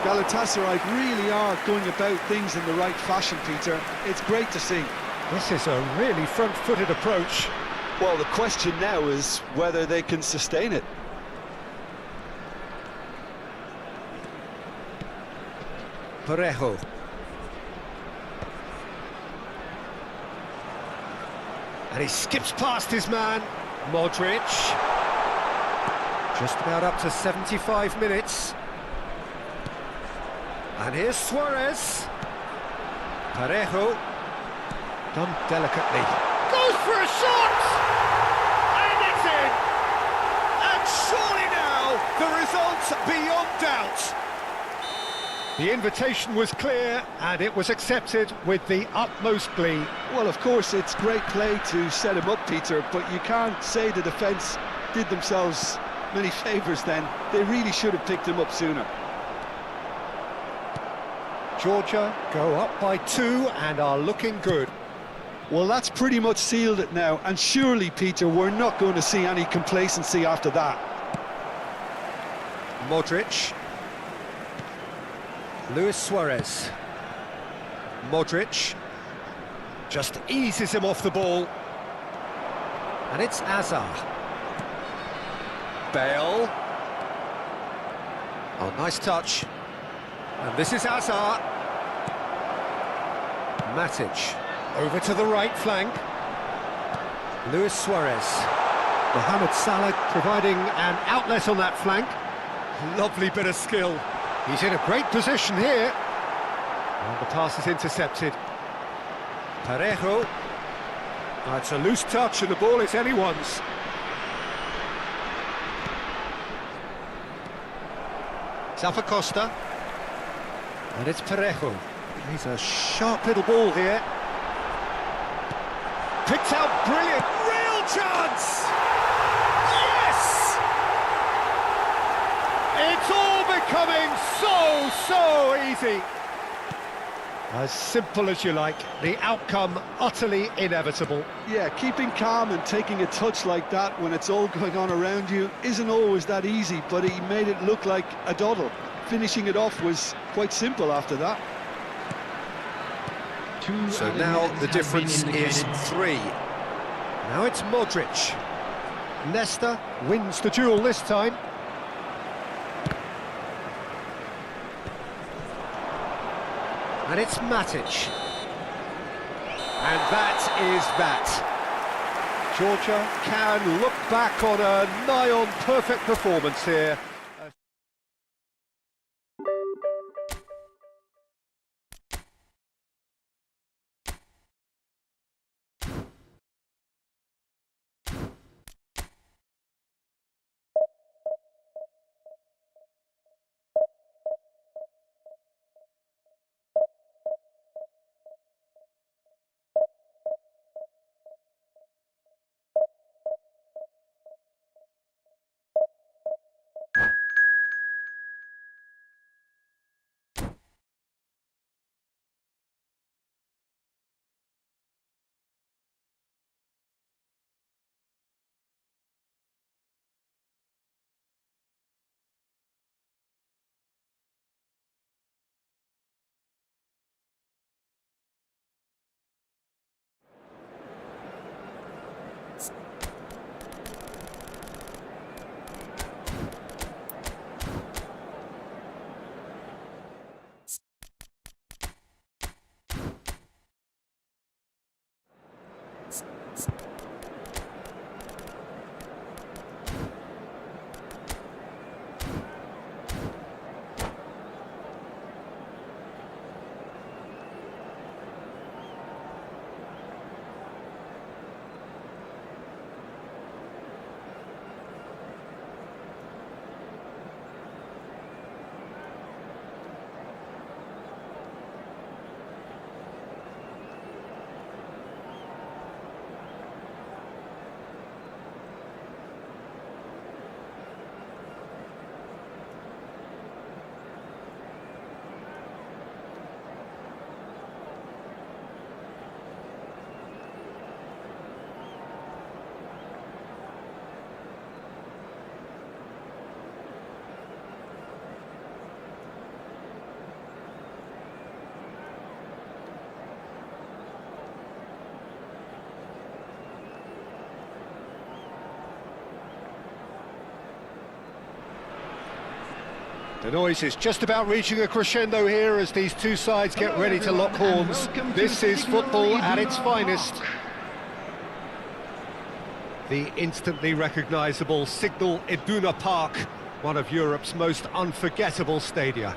Galatasaray really are going about things in the right fashion, Peter. It's great to see. This is a really front-footed approach. Well, the question now is whether they can sustain it. Parejo. And he skips past his man, Modric. Just about up to 75 minutes. And here's Suarez. Parejo. Done delicately. Goes for a shot! And it's in! And surely now, the result's beyond doubt. The invitation was clear, and it was accepted with the utmost glee. Well, of course, it's great play to set him up, Peter, but you can't say the defence did themselves many favours then. They really should have picked him up sooner. Georgia go up by 2 and are looking good. Well, that's pretty much sealed it now, and surely, Peter, we're not going to see any complacency after that. Modric. Luis Suarez. Modric just eases him off the ball. And it's Azar. Bale. Oh, nice touch. And this is Azar. Matic. Over to the right flank. Luis Suarez. Mohamed Salah providing an outlet on that flank. Lovely bit of skill. He's in a great position here. And the pass is intercepted. Parejo. Oh, it's a loose touch and the ball is anyone's. Costa. And it's Parejo. He's a sharp little ball here. Picked out brilliant. Real chance! Yes! It's all becoming so easy. As simple as you like, the outcome utterly inevitable. Yeah, keeping calm and taking a touch like that when it's all going on around you isn't always that easy, but he made it look like a doddle. Finishing it off was quite simple after that. So now the difference is 3. Now it's Modric. Nesta wins the duel this time. And it's Matic. And that is that. Georgia can look back on a nigh-on perfect performance here. The noise is just about reaching a crescendo here as these two sides get ready to lock horns. This is football at its finest. The instantly recognisable Signal Iduna Park, one of Europe's most unforgettable stadia.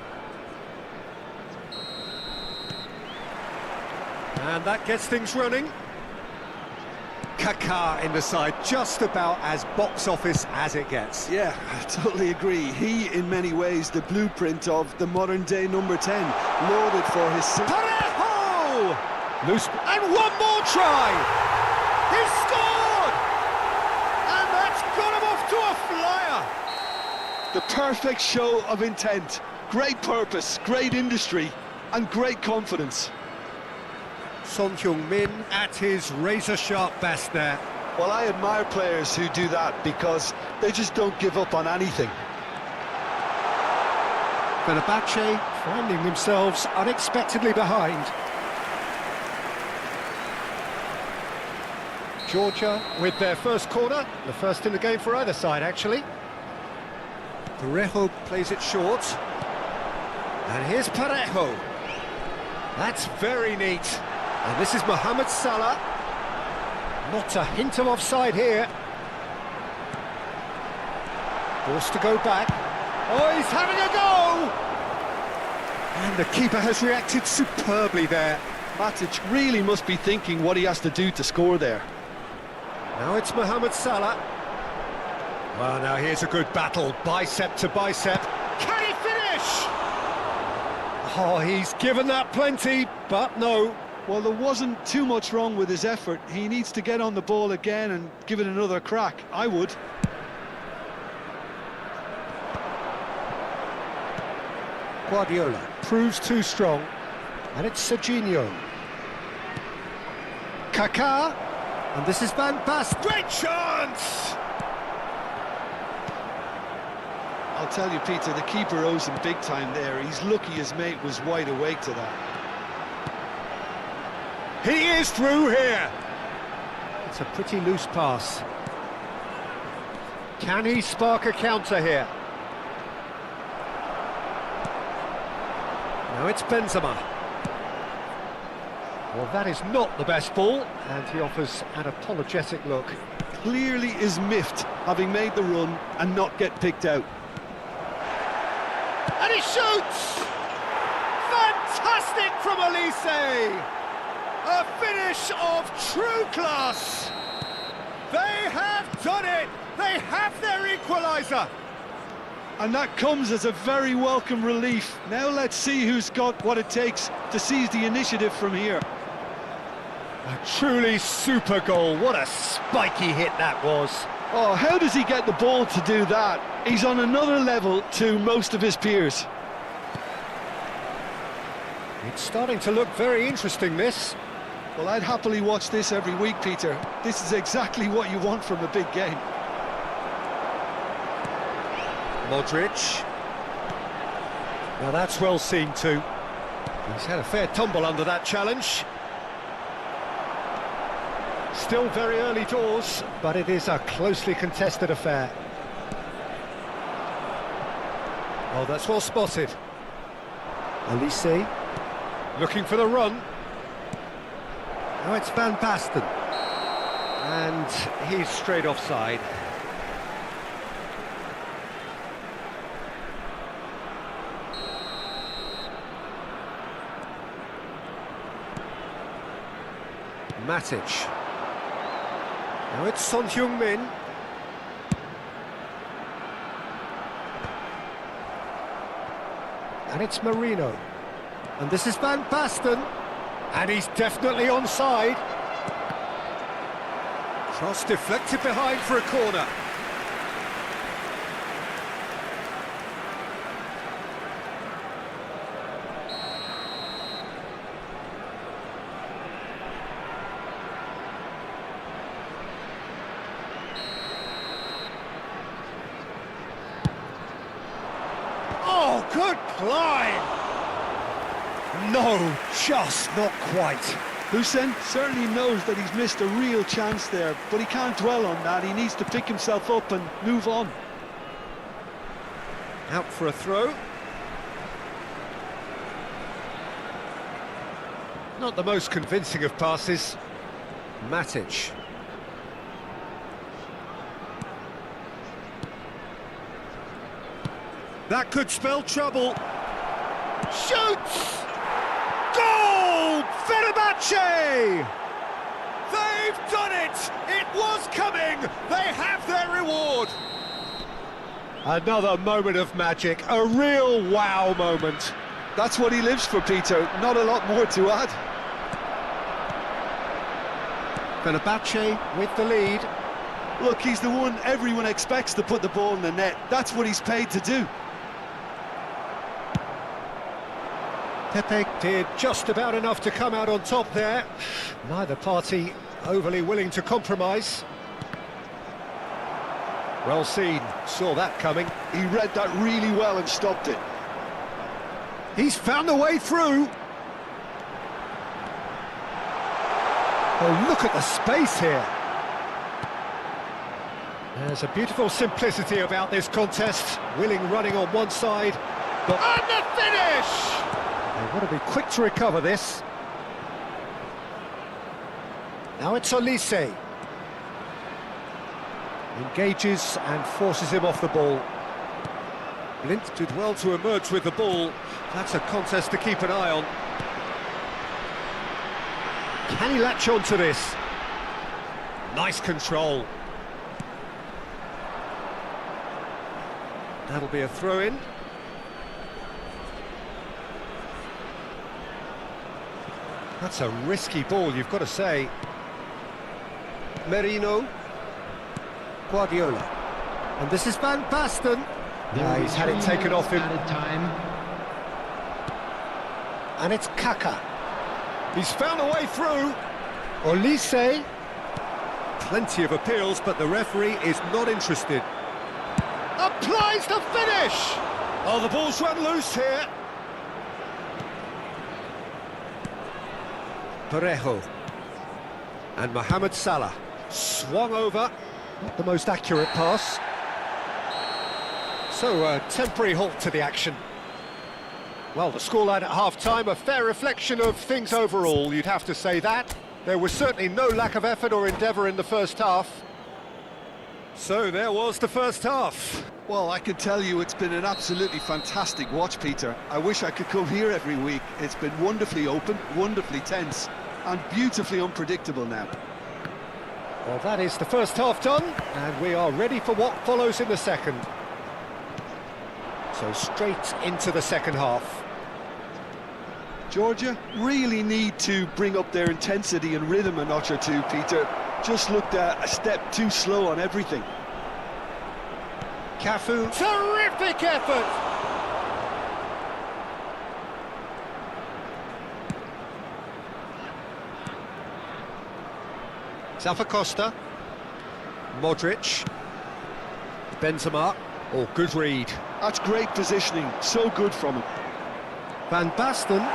And that gets things running. Kaká in the side, just about as box office as it gets. Yeah, I totally agree. He, in many ways, the blueprint of the modern-day number 10, loaded for his... Parejo! Loose, and one more try! He scored! And that's got him off to a flyer! The perfect show of intent. Great purpose, great industry, and great confidence. Son Heung-min at his razor-sharp best there. Well, I admire players who do that because they just don't give up on anything. Fenerbahce finding themselves unexpectedly behind. Georgia with their first corner, the first in the game for either side, actually. Parejo plays it short. And here's Parejo. That's very neat. And this is Mohamed Salah. Not a hint of offside here. Forced to go back. Oh, he's having a go! And the keeper has reacted superbly there. Matic really must be thinking what he has to do to score there. Now it's Mohamed Salah. Well, now here's a good battle, bicep to bicep. Can he finish? Oh, he's given that plenty, but no. Well, there wasn't too much wrong with his effort. He needs to get on the ball again and give it another crack. I would. Guardiola proves too strong, and it's Serginho. Kaká, and this is Van Basten. Great chance! I'll tell you, Peter, the keeper owes him big time there. He's lucky his mate was wide awake to that. He is through here. It's a pretty loose pass. Can he spark a counter here? Now it's Benzema. Well, that is not the best ball, and he offers an apologetic look. Clearly is miffed, having made the run and not get picked out. And he shoots! Fantastic from Elise! A finish of true class! They have done it! They have their equaliser! And that comes as a very welcome relief. Now let's see who's got what it takes to seize the initiative from here. A truly super goal. What a spiky hit that was. Oh, how does he get the ball to do that? He's on another level to most of his peers. It's starting to look very interesting, this. Well, I'd happily watch this every week, Peter. This is exactly what you want from a big game. Modric. Now that's well seen too. He's had a fair tumble under that challenge. Still very early doors, but it is a closely contested affair. Oh, that's well spotted. Elise looking for the run. Now it's Van Basten. And he's straight offside. Matic. Now it's Son Heung-min. And it's Marino. And this is Van Basten. And he's definitely onside. Cross deflected behind for a corner. Oh, good climb! No, just not quite. Hussein certainly knows that he's missed a real chance there, but he can't dwell on that. He needs to pick himself up and move on. Out for a throw. Not the most convincing of passes. Matic. That could spell trouble. Shoots! Goal! Fenerbahce! They've done it! It was coming! They have their reward! Another moment of magic, a real wow moment. That's what he lives for, Peter. Not a lot more to add. Fenerbahce with the lead. Look, he's the one everyone expects to put the ball in the net. That's what he's paid to do. Pepe did just about enough to come out on top there. Neither party overly willing to compromise. Well seen, saw that coming. He read that really well and stopped it. He's found a way through. Oh, look at the space here. There's a beautiful simplicity about this contest. Willing running on one side. And the finish! They want to be quick to recover this. Now it's Olise. Engages and forces him off the ball. Blint did well to emerge with the ball. That's a contest to keep an eye on. Can he latch on to this? Nice control. That'll be a throw-in. That's a risky ball, you've got to say. Merino. Guardiola. And this is Van Basten. He's had it taken off him. Time. And it's Kaka. He's found a way through. Olise. Plenty of appeals, but the referee is not interested. Applies the finish! Oh, the ball's run loose here. Parejo. And Mohamed Salah. Swung over. Not the most accurate pass. So, a temporary halt to the action. Well, the scoreline at half-time, a fair reflection of things overall, you'd have to say that. There was certainly no lack of effort or endeavour in the first half. So, there was the first half. Well, I can tell you it's been an absolutely fantastic watch, Peter. I wish I could come here every week. It's been wonderfully open, wonderfully tense, and beautifully unpredictable now. Well, that is the first half done, and we are ready for what follows in the second. So straight into the second half. Georgia really need to bring up their intensity and rhythm a notch or two, Peter. Just looked a step too slow on everything. Cafu. Terrific effort! Costa, Modric, Benzema. Oh, good read. That's great positioning, so good from him. Van Basten.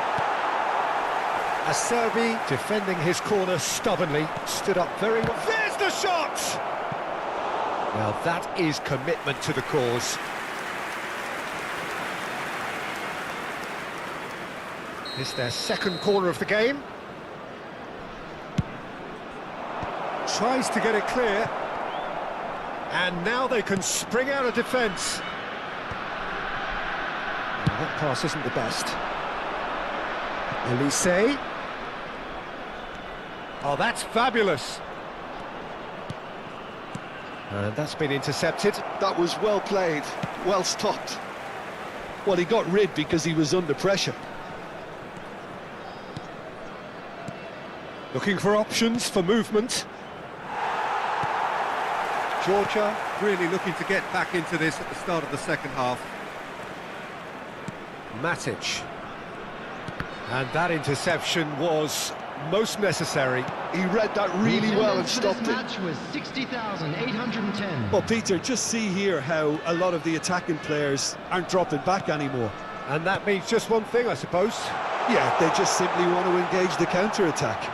Acerbi defending his corner stubbornly, stood up very well. There's the shot! Well, that is commitment to the cause. It's their second corner of the game. Tries to get it clear, and now they can spring out of defence. That pass isn't the best. Olise. Oh, that's fabulous. And that's been intercepted. That was well played, well stopped. Well, he got rid because he was under pressure. Looking for options for movement. Georgia really looking to get back into this at the start of the second half. Matic. And that interception was most necessary. He read that really well and stopped it. This match was 60,810. Well, Peter, just see here how a lot of the attacking players aren't dropping back anymore. And that means just one thing, I suppose. Yeah, they just simply want to engage the counter-attack.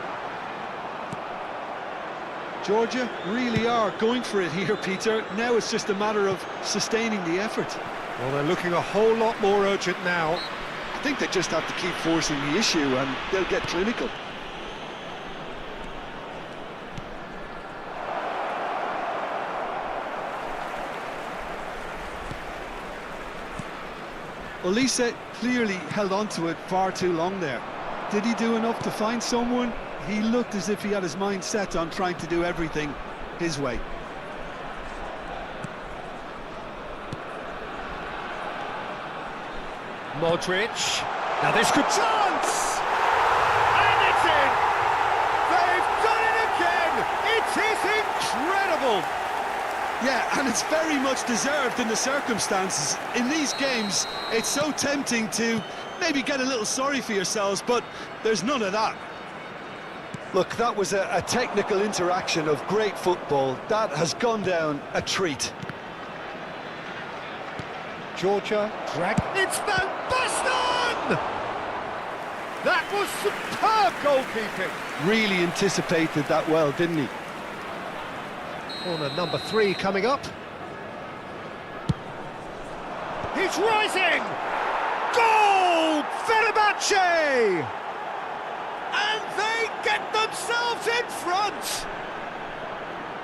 Georgia really are going for it here, Peter. Now it's just a matter of sustaining the effort. Well, they're looking a whole lot more urgent now. think they just have to keep forcing the issue and they'll get clinical. Olise clearly held on to it far too long there. Did he do enough to find someone? He looked as if he had his mind set on trying to do everything his way. Modric. Now this could chance! And it's in! They've done it again! It is incredible! Yeah, and it's very much deserved in the circumstances. In these games, it's so tempting to maybe get a little sorry for yourselves, but there's none of that. Look, that was a technical interaction of great football. That has gone down a treat. Georgia, drag. It's Van Basten! That was superb goalkeeping. Really anticipated that well, didn't he? Corner number 3 coming up. He's rising! Goal! Fenerbahce! And they get themselves in front!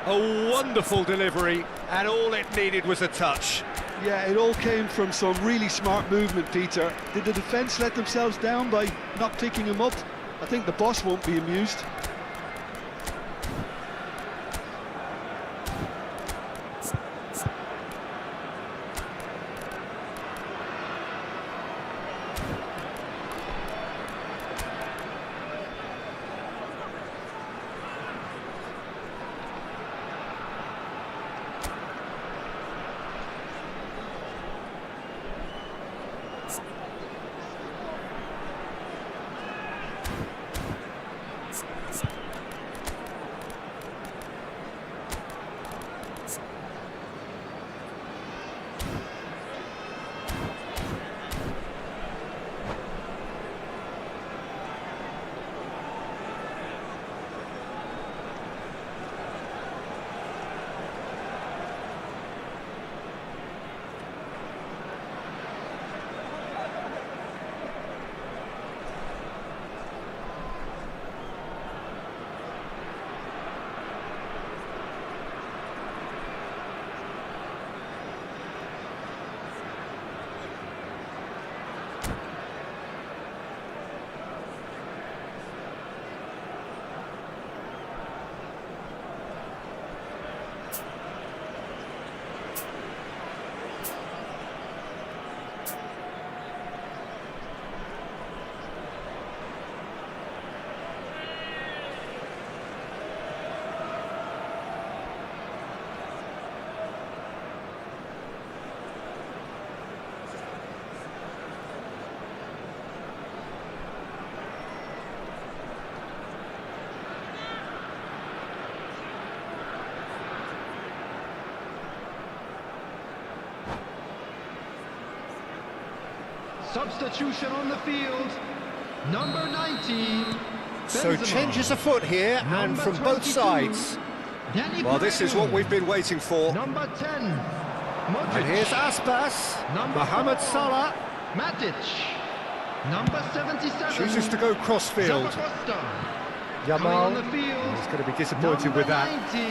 A wonderful delivery, and all it needed was a touch. Yeah, it all came from some really smart movement, Peter. Did the defence let themselves down by not picking him up? I think the boss won't be amused. Substitution on the field, number 90. So Benzema. changes afoot here, and Number from both 22, sides. Danny Well, this is what we've been waiting for. Number 10, Modric. And here's Aspas, Number Mohamed 4, Salah. Matic. Number 77. Chooses to go crossfield. Zappacosta. Yamal, Coming on the field. he's going to be disappointed with that. 19,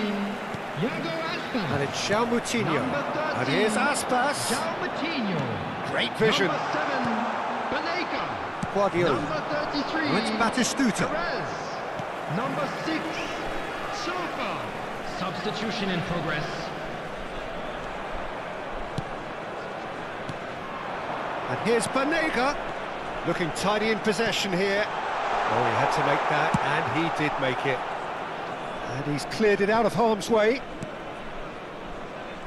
Iago Aspas. And it's João Moutinho. Number 13, And here's Aspas. João Moutinho. Great vision. Number 7, Banega. Guardiola. Number 33, And it's Batistuta. Perez. Number 6, Sofa. Substitution in progress. And here's Banega. Looking tidy in possession here. Oh, he had to make that, and he did make it. And he's cleared it out of harm's way.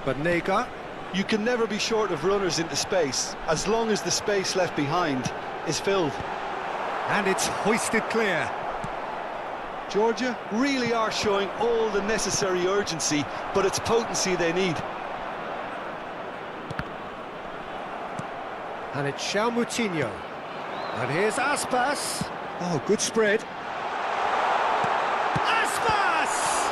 Banega. You can never be short of runners into space, as long as the space left behind is filled. And it's hoisted clear. Georgia really are showing all the necessary urgency, but it's potency they need. And it's João Moutinho. And here's Aspas. Oh, good spread. Aspas!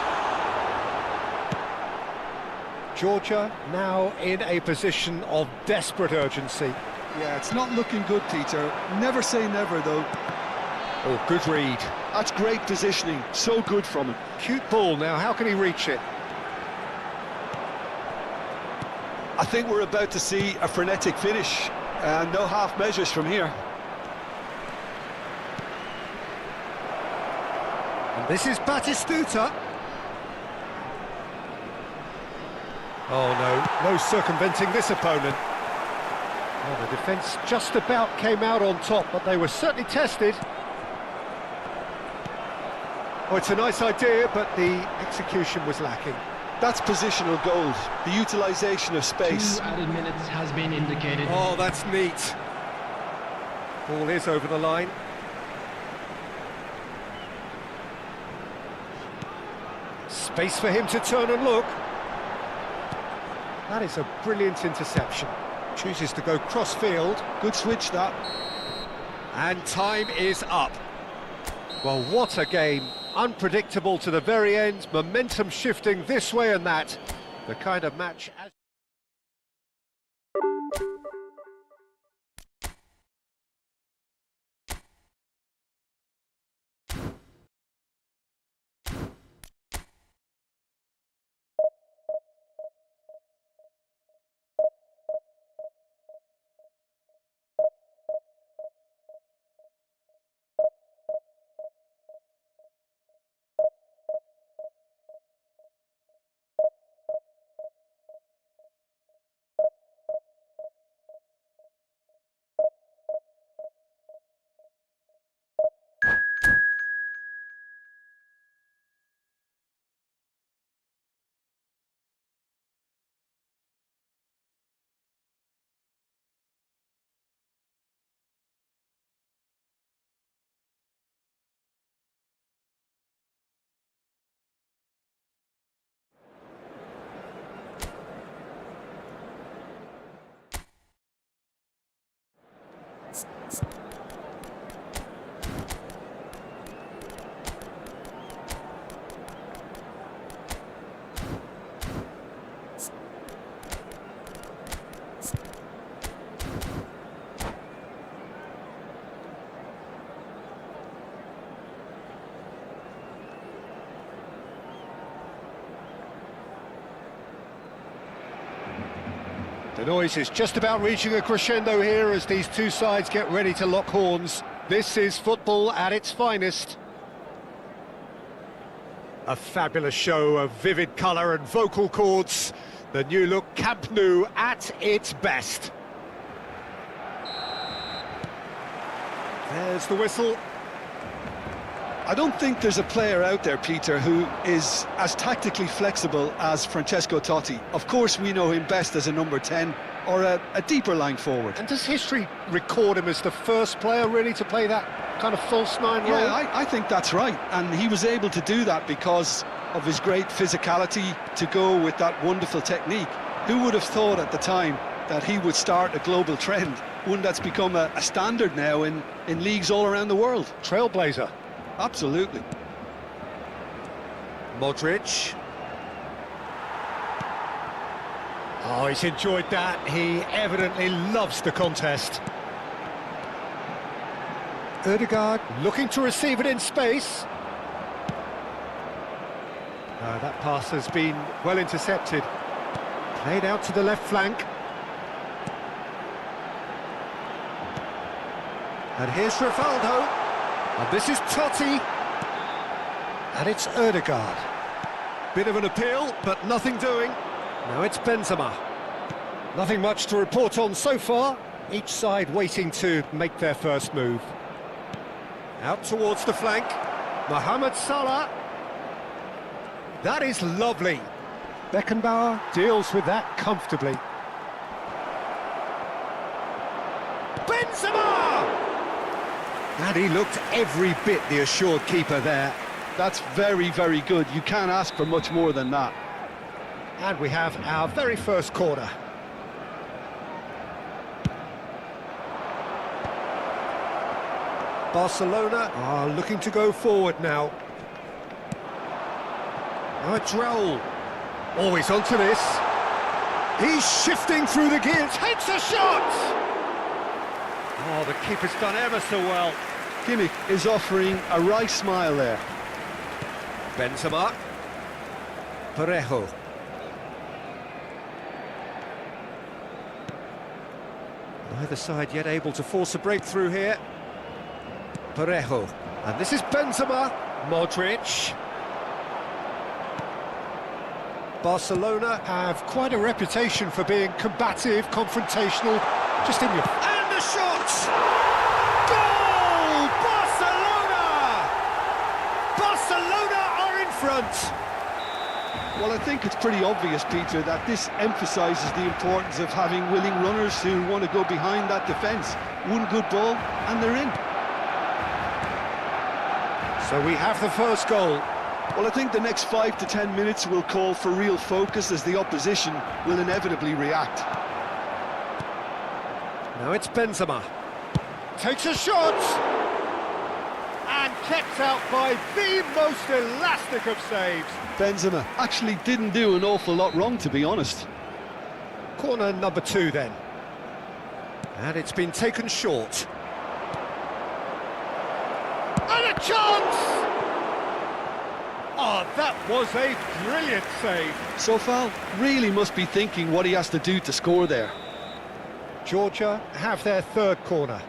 Georgia now in a position of desperate urgency. Yeah, it's not looking good, Peter. Never say never, though. Oh, good read. That's great positioning. So good from him. Cute ball now, how can he reach it? I think we're about to see a frenetic finish. No half measures from here. And this is Batistuta. Oh no, no circumventing this opponent. Well, the defence just about came out on top, but they were certainly tested. Oh, it's a nice idea, but the execution was lacking. That's positional gold, the utilisation of space. 2 added minutes has been indicated. Oh, that's neat. Ball is over the line. Space for him to turn and look. That is a brilliant interception. Chooses to go cross-field. Good switch, that. And time is up. Well, what a game. Unpredictable to the very end, momentum shifting this way and that. The kind of match... The noise is just about reaching a crescendo here as these two sides get ready to lock horns. This is football at its finest. A fabulous show of vivid colour and vocal cords. The new look Camp Nou at its best. There's the whistle. I don't think there's a player out there, Peter, who is as tactically flexible as Francesco Totti. Of course, we know him best as a number 10 or a deeper line forward. And does history record him as the first player really to play that kind of false nine role? Yeah, I think that's right. And he was able to do that because of his great physicality to go with that wonderful technique. Who would have thought at the time that he would start a global trend, one that's become a standard now in leagues all around the world? Trailblazer. Absolutely. Modric. Oh, he's enjoyed that. He evidently loves the contest. Ødegaard looking to receive it in space. That pass has been well intercepted. Played out to the left flank. And here's Rivaldo. And this is Totti. And it's Ødegaard. Bit of an appeal, but nothing doing. Now it's Benzema. Nothing much to report on so far. Each side waiting to make their first move. Out towards the flank. Mohamed Salah. That is lovely. Beckenbauer deals with that comfortably. Benzema! And he looked every bit the assured keeper there. That's very, very good. You can't ask for much more than that. And we have our very first corner. Barcelona are looking to go forward now. Now it's Raul. Always onto this. He's shifting through the gears, takes a shot! Oh, the keeper's done ever so well. Kimmich is offering a wry smile there. Benzema. Parejo. Neither side yet able to force a breakthrough here. Parejo. And this is Benzema. Modric. Barcelona have quite a reputation for being combative, confrontational, just in your... And the shot! Goal! Barcelona! Barcelona are in front! Well, I think it's pretty obvious, Peter, that this emphasises the importance of having willing runners who want to go behind that defence. One good ball, and they're in. So we have the first goal. Well, I think the next 5 to 10 minutes will call for real focus as the opposition will inevitably react. Now it's Benzema. Takes a shot! And kept out by the most elastic of saves. Benzema actually didn't do an awful lot wrong, to be honest. Corner number 2 then. And it's been taken short. And a chance! Oh, that was a brilliant save. Sofal really must be thinking what he has to do to score there. Georgia have their third corner.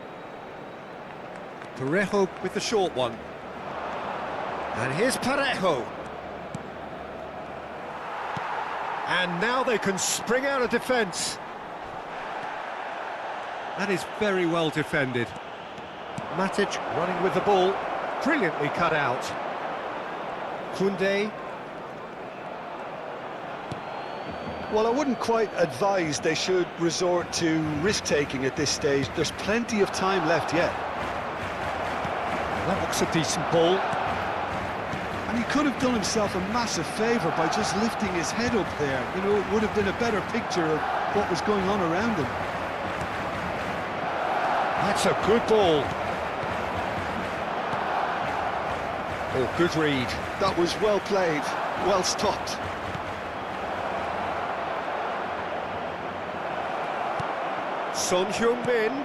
Parejo with the short one. And here's Parejo. And now they can spring out of defence. That is very well defended. Matic running with the ball. Brilliantly cut out. Koundé. Well, I wouldn't quite advise they should resort to risk-taking at this stage. There's plenty of time left yet. That looks a decent ball. And he could have done himself a massive favour by just lifting his head up there. You know, it would have been a better picture of what was going on around him. That's a good ball. Oh, good read. That was well played, well stopped. Son Heung-min,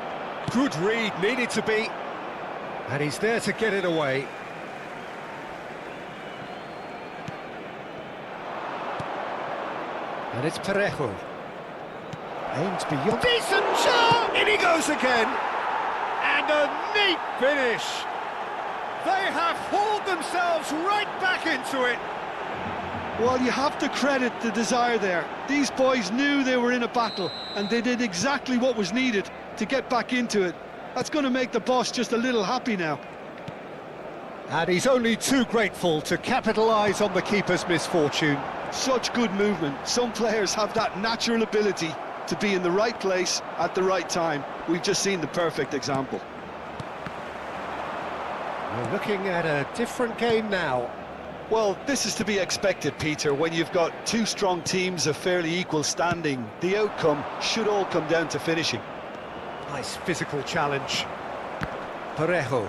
good read, needed to be. And he's there to get it away. And it's Parejo. Aims beyond. Decent shot! In he goes again. And a neat finish. They have hauled themselves right back into it. Well, you have to credit the desire there. These boys knew they were in a battle, and they did exactly what was needed to get back into it. That's going to make the boss just a little happy now. And he's only too grateful to capitalise on the keeper's misfortune. Such good movement. Some players have that natural ability to be in the right place at the right time. We've just seen the perfect example. We're looking at a different game now. Well, this is to be expected, Peter. When you've got two strong teams of fairly equal standing, the outcome should all come down to finishing. Nice physical challenge. Parejo.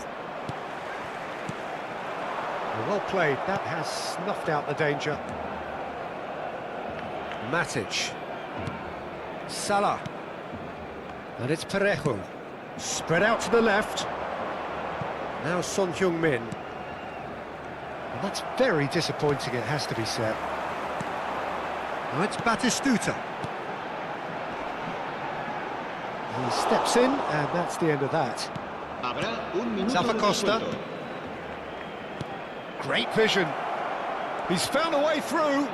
Well played. That has snuffed out the danger. Matic. Salah. And it's Parejo. Spread out to the left. Now Son Heung-min. And that's very disappointing, it has to be said. Now it's Batistuta. He steps in, and that's the end of that. Zappacosta. Great vision. He's found a way through.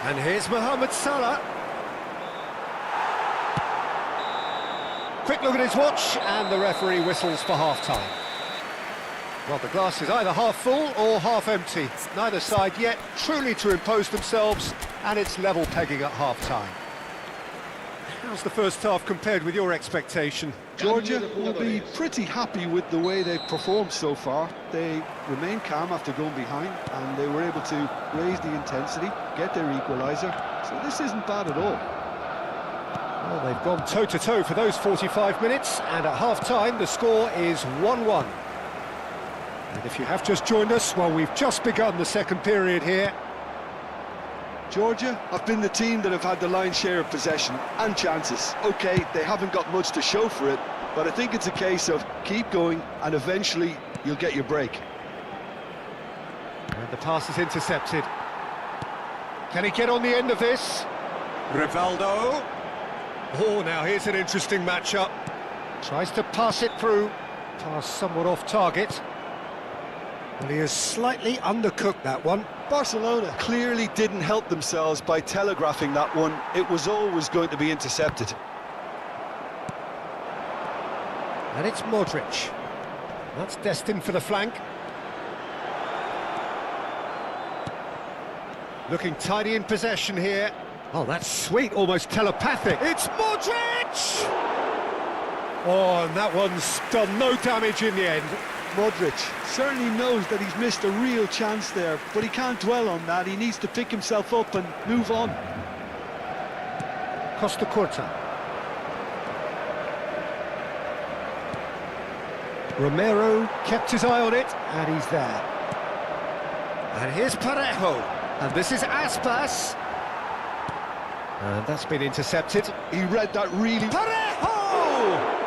And here's Mohamed Salah. Quick look at his watch, and the referee whistles for half-time. Well, the glass is either half full or half empty. Neither side yet truly to impose themselves, and it's level pegging at half-time. How's the first half compared with your expectation? Georgia will be pretty happy with the way they've performed so far. They remain calm after going behind, and they were able to raise the intensity, get their equaliser. So this isn't bad at all. Well, they've gone toe-to-toe for those 45 minutes, and at half-time the score is 1-1. And if you have just joined us, well, we've just begun the second period here. Georgia have been the team that have had the lion's share of possession and chances. Okay, they haven't got much to show for it, but I think it's a case of keep going and eventually you'll get your break. And the pass is intercepted. Can he get on the end of this? Rivaldo. Oh, now here's an interesting matchup. Tries to pass it through. Pass somewhat off target. And he has slightly undercooked that one. Barcelona clearly didn't help themselves by telegraphing that one. It was always going to be intercepted. And it's Modric. That's destined for the flank. Looking tidy in possession here. Oh, that's sweet, almost telepathic. It's Modric! Oh, and that one's done no damage in the end. Modric certainly knows that he's missed a real chance there, but he can't dwell on that. He needs to pick himself up and move on. Costa Curta. Romero kept his eye on it, and he's there. And here's Parejo. And this is Aspas. And that's been intercepted. He read that really... Parejo!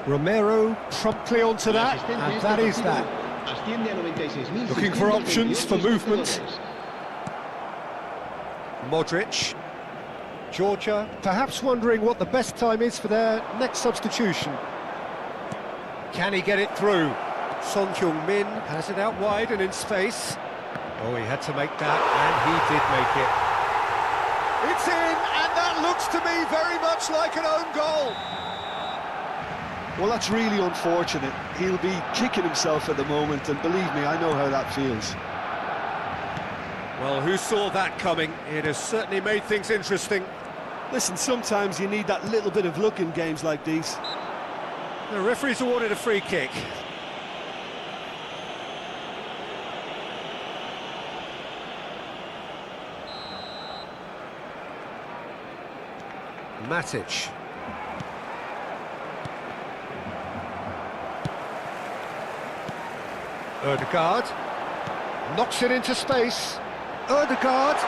Romero promptly onto that, and that is that. Looking for options for movement. Modric. Georgia perhaps wondering what the best time is for their next substitution. Can he get it through? Son Heung-min has it out wide and in space. Oh, he had to make that, and he did make it. It's in, and that looks to me very much like an own goal. Well, that's really unfortunate. He'll be kicking himself at the moment, and believe me, I know how that feels. Well, who saw that coming? It has certainly made things interesting. Listen, sometimes you need that little bit of luck in games like these. The referee's awarded a free kick. Matic. Ødegaard knocks it into space. Ødegaard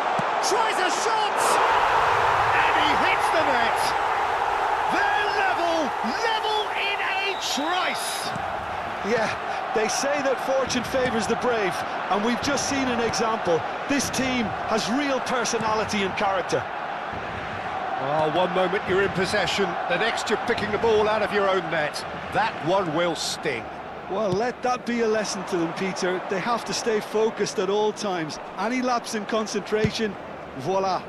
tries a shot, and he hits the net. They're level in a trice. Yeah, they say that fortune favours the brave, and we've just seen an example. This team has real personality and character. Oh, one moment you're in possession, the next you're picking the ball out of your own net. That one will sting. Well, let that be a lesson to them, Peter. They have to stay focused at all times. Any lapse in concentration, voila.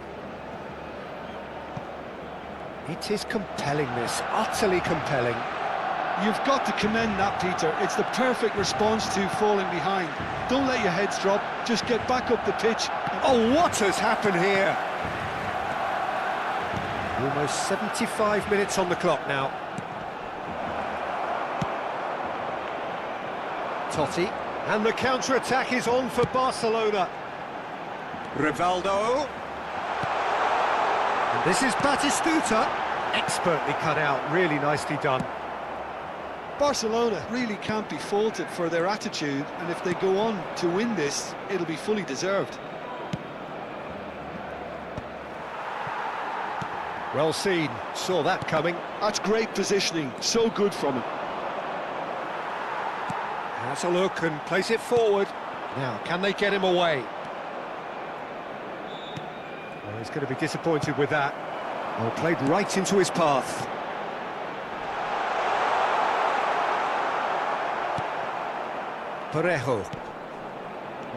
It is compelling, this, utterly compelling. You've got to commend that, Peter. It's the perfect response to falling behind. Don't let your heads drop, just get back up the pitch. Oh, what has happened here? Almost 75 minutes on the clock now. Totti, and the counter-attack is on for Barcelona. Rivaldo. And this is Batistuta. Expertly cut out, really nicely done. Barcelona really can't be faulted for their attitude, and if they go on to win this, it'll be fully deserved. Well seen, saw that coming. That's great positioning, so good from him. Has a look and plays it forward. Now, can they get him away? Well, he's going to be disappointed with that. Well, played right into his path. Parejo.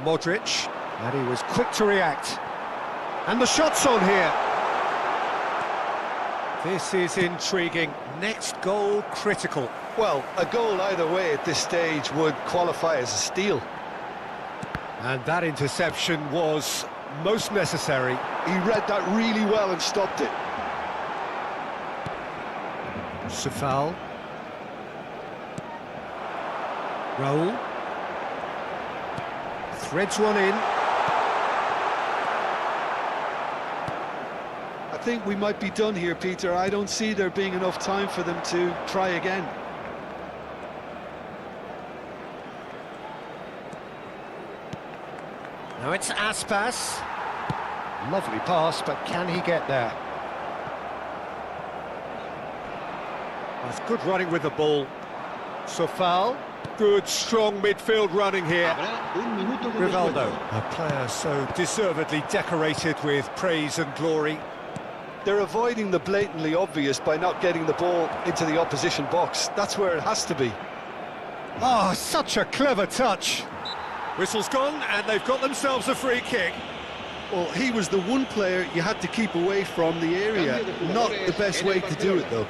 Modric. And he was quick to react. And the shot's on here. This is intriguing. Next goal critical. Well, a goal either way at this stage would qualify as a steal. And that interception was most necessary. He read that really well and stopped it. Safal. Raul. Threads one in. I think we might be done here, Peter. I don't see there being enough time for them to try again. Now it's Aspas. Lovely pass, but can he get there? That's good running with the ball. Sofal. Good, strong midfield running here. Habrá un minuto de Rivaldo, descuento. a player so deservedly decorated with praise and glory. They're avoiding the blatantly obvious by not getting the ball into the opposition box. That's where it has to be. Oh, such a clever touch. Whistle's gone, and they've got themselves a free kick. Well, he was the one player you had to keep away from the area. Not the best way to do it, though.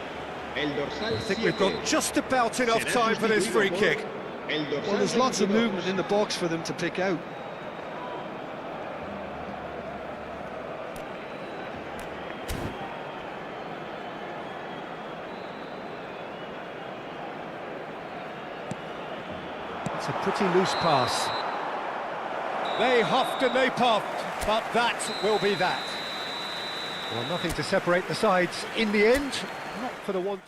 El dorsal I think we've got 7. just about enough Será time for this free sustituido kick. por el dorsal Well, there's lots of 22. movement in the box for them to pick out. It's a pretty loose pass. They huffed and they puffed, but that will be that. Well, nothing to separate the sides in the end, not for the want.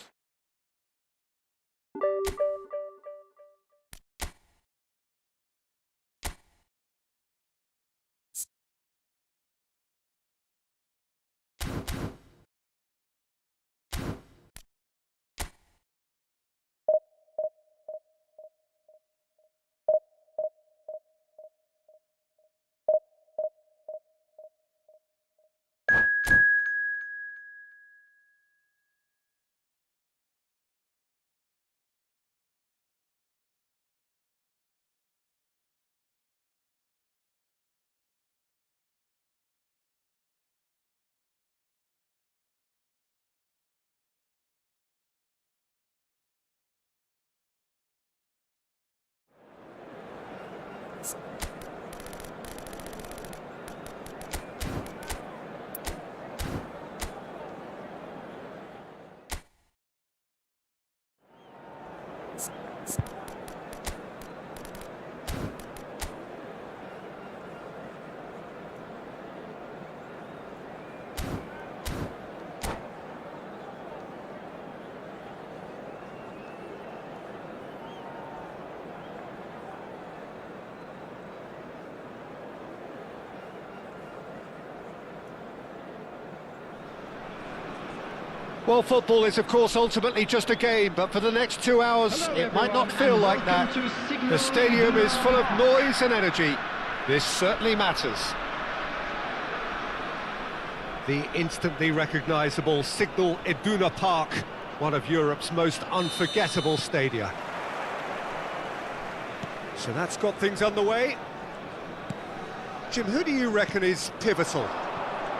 Well, football is, of course, ultimately just a game, but for the next 2 hours, it might not feel like that. The stadium is full of noise and energy. This certainly matters. The instantly recognisable Signal Iduna Park, one of Europe's most unforgettable stadia. So that's got things underway. Jim, who do you reckon is pivotal?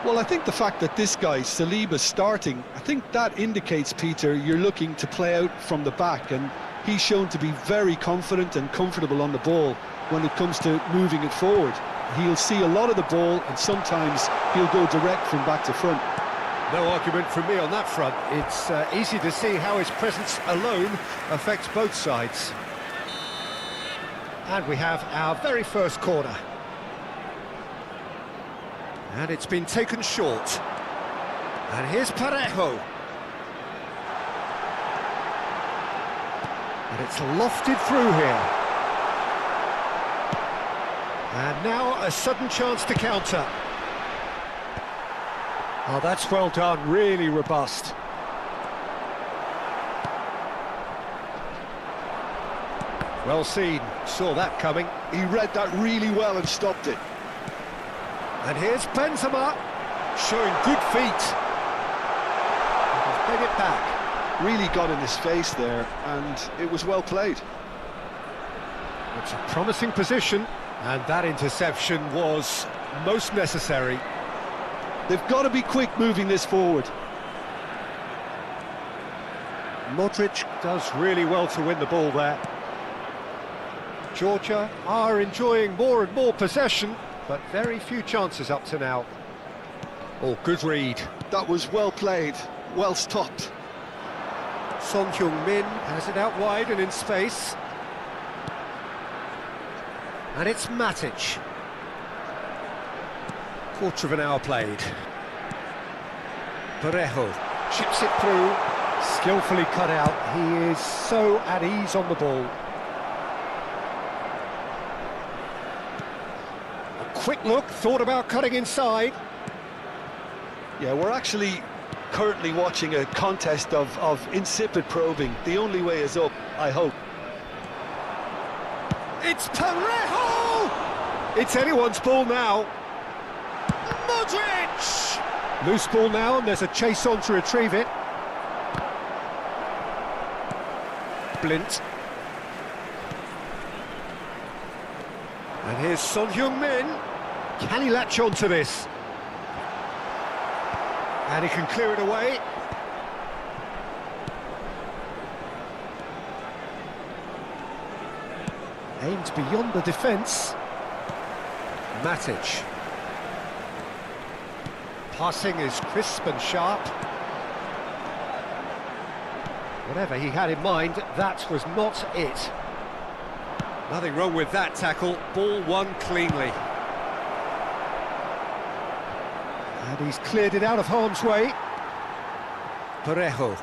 Well, I think the fact that this guy, Saliba's starting, I think that indicates, Peter, you're looking to play out from the back, and he's shown to be very confident and comfortable on the ball when it comes to moving it forward. He'll see a lot of the ball, and sometimes he'll go direct from back to front. No argument from me on that front. It's easy to see how his presence alone affects both sides. And we have our very first corner. And it's been taken short. And here's Parejo. And it's lofted through here. And now a sudden chance to counter. Oh, that's well done, really robust. Well seen, saw that coming. He read that really well and stopped it. And here's Benzema, showing good feet. He's played it back. Really got in his face there, and it was well played. It's a promising position, and that interception was most necessary. They've got to be quick moving this forward. Modric does really well to win the ball there. Georgia are enjoying more and more possession, but very few chances up to now. Oh, good read. That was well played, well stopped. Son Heung-min has it out wide and in space. And it's Matic. Quarter of an hour played. Parejo chips it through, skillfully cut out. He is so at ease on the ball. A quick look, thought about cutting inside. Yeah, we're actually currently watching a contest of insipid probing. The only way is up, I hope. It's Parejo! It's anyone's ball now. Modric! Loose ball now, and there's a chase on to retrieve it. Blint. And here's Son Heung-min. Can he latch on to this? And he can clear it away. Aimed beyond the defence. Matic. Passing is crisp and sharp. Whatever he had in mind, that was not it. Nothing wrong with that tackle. Ball won cleanly. And he's cleared it out of harm's way. Parejo.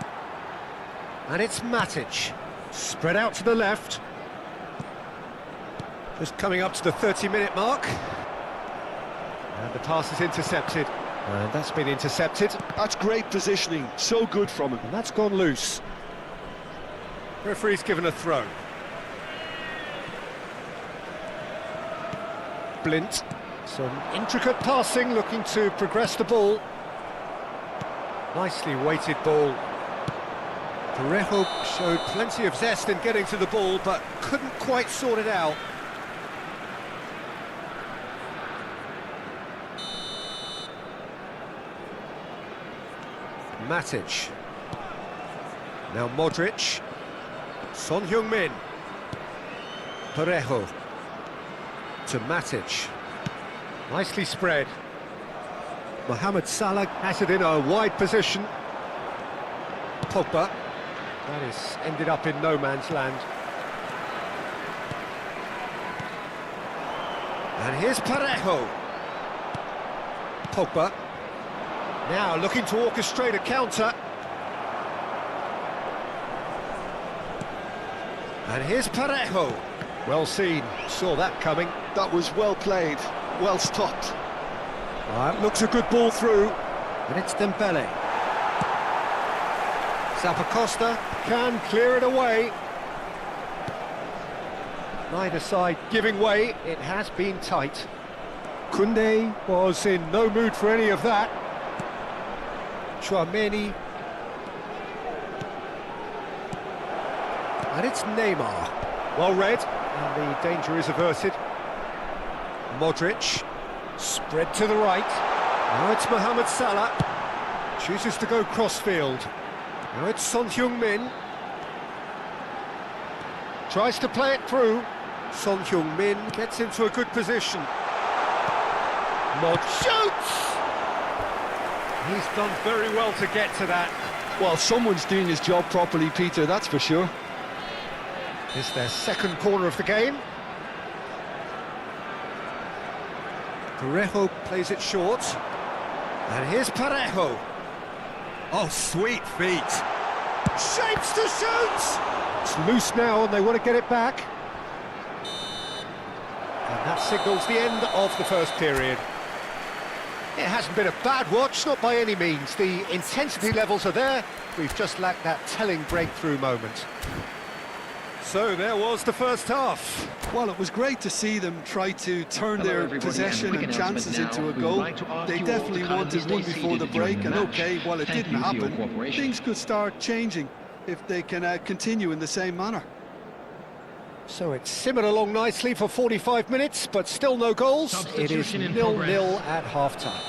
And it's Matic. Spread out to the left. Just coming up to the 30-minute mark. And the pass is intercepted. And that's been intercepted. That's great positioning, so good from him. And that's gone loose. Referee's given a throw. Blint. Some intricate passing, looking to progress the ball. Nicely weighted ball. Parejo showed plenty of zest in getting to the ball, but couldn't quite sort it out. Matic. Now Modric. Son Heung-min. Parejo. To Matic. Nicely spread. Mohamed Salah has it in a wide position. Pogba. That is ended up in no man's land. And here's Parejo. Pogba. Now looking to orchestrate a counter. And here's Parejo. Well seen, saw that coming. That was well played, well stopped. That looks a good ball through. And it's Dembele. Zappacosta can clear it away. Neither side giving way, it has been tight. Koundé was in no mood for any of that. Chouameni. And it's Neymar. Well read, and the danger is averted. Modric. Spread to the right. Now it's Mohamed Salah. Chooses to go crossfield. Now it's Son Heung-min. Tries to play it through. Son Heung-min gets into a good position. Mod shoots! He's done very well to get to that. Well, someone's doing his job properly, Peter, that's for sure. It's their second corner of the game. Parejo plays it short. And here's Parejo. Oh, sweet feet. Shapes to shoot! It's loose now and they want to get it back. And that signals the end of the first period. It hasn't been a bad watch, not by any means. The intensity levels are there. We've just lacked that telling breakthrough moment. So there was the first half. Well, it was great to see them try to turn their possession and chances into a goal. They definitely wanted one before the break, and okay, while it didn't happen, things could start changing if they can continue in the same manner. So it's simmered along nicely for 45 minutes, but still no goals. It is 0-0 at half-time.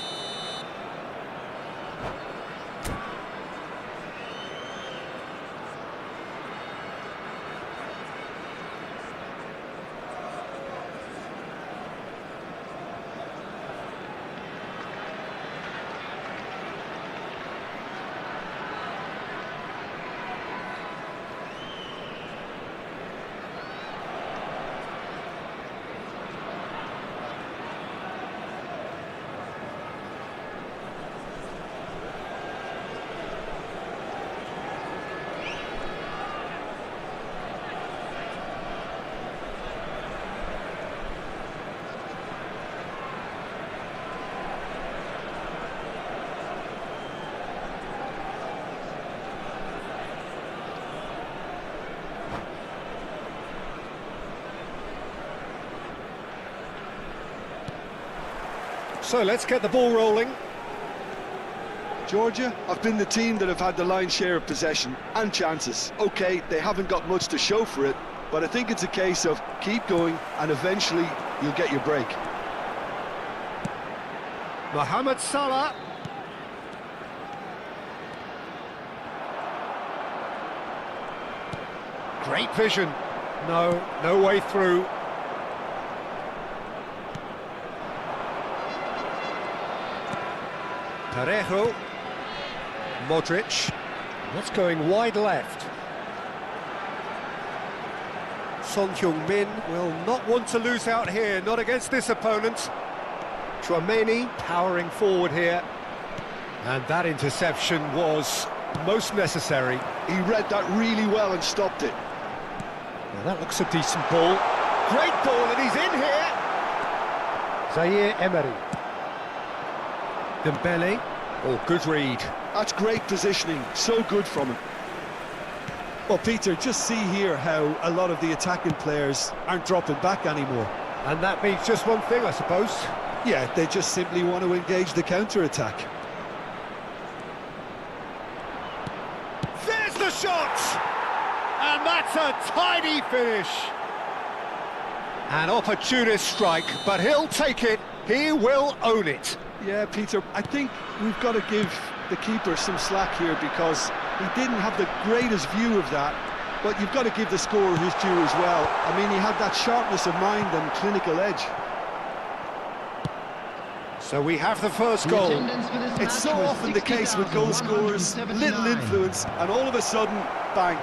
So let's get the ball rolling. Georgia have been the team that have had the lion's share of possession and chances. Okay, they haven't got much to show for it, but I think it's a case of keep going and eventually you'll get your break. Mohamed Salah. Great vision. No way through. Parejo. Modric. That's going wide left. Son Heung-min will not want to lose out here, not against this opponent. Chouameni powering forward here. And that interception was most necessary. He read that really well and stopped it. Now that looks a decent ball. Great ball, and he's in here. Zaire Emery. Dembele. Oh, good read. That's great positioning, so good from him. Well, Peter, just see here how a lot of the attacking players aren't dropping back anymore. And that means just one thing, I suppose. Yeah, they just simply want to engage the counter-attack. There's the shot! And that's a tidy finish. An opportunist strike, but he'll take it. He will own it. Yeah, Peter, I think we've got to give the keeper some slack here because he didn't have the greatest view of that, but you've got to give the scorer his due as well. I mean, he had that sharpness of mind and clinical edge. So we have the first goal. It's so often the case with goal scorers, little influence, and all of a sudden, bang.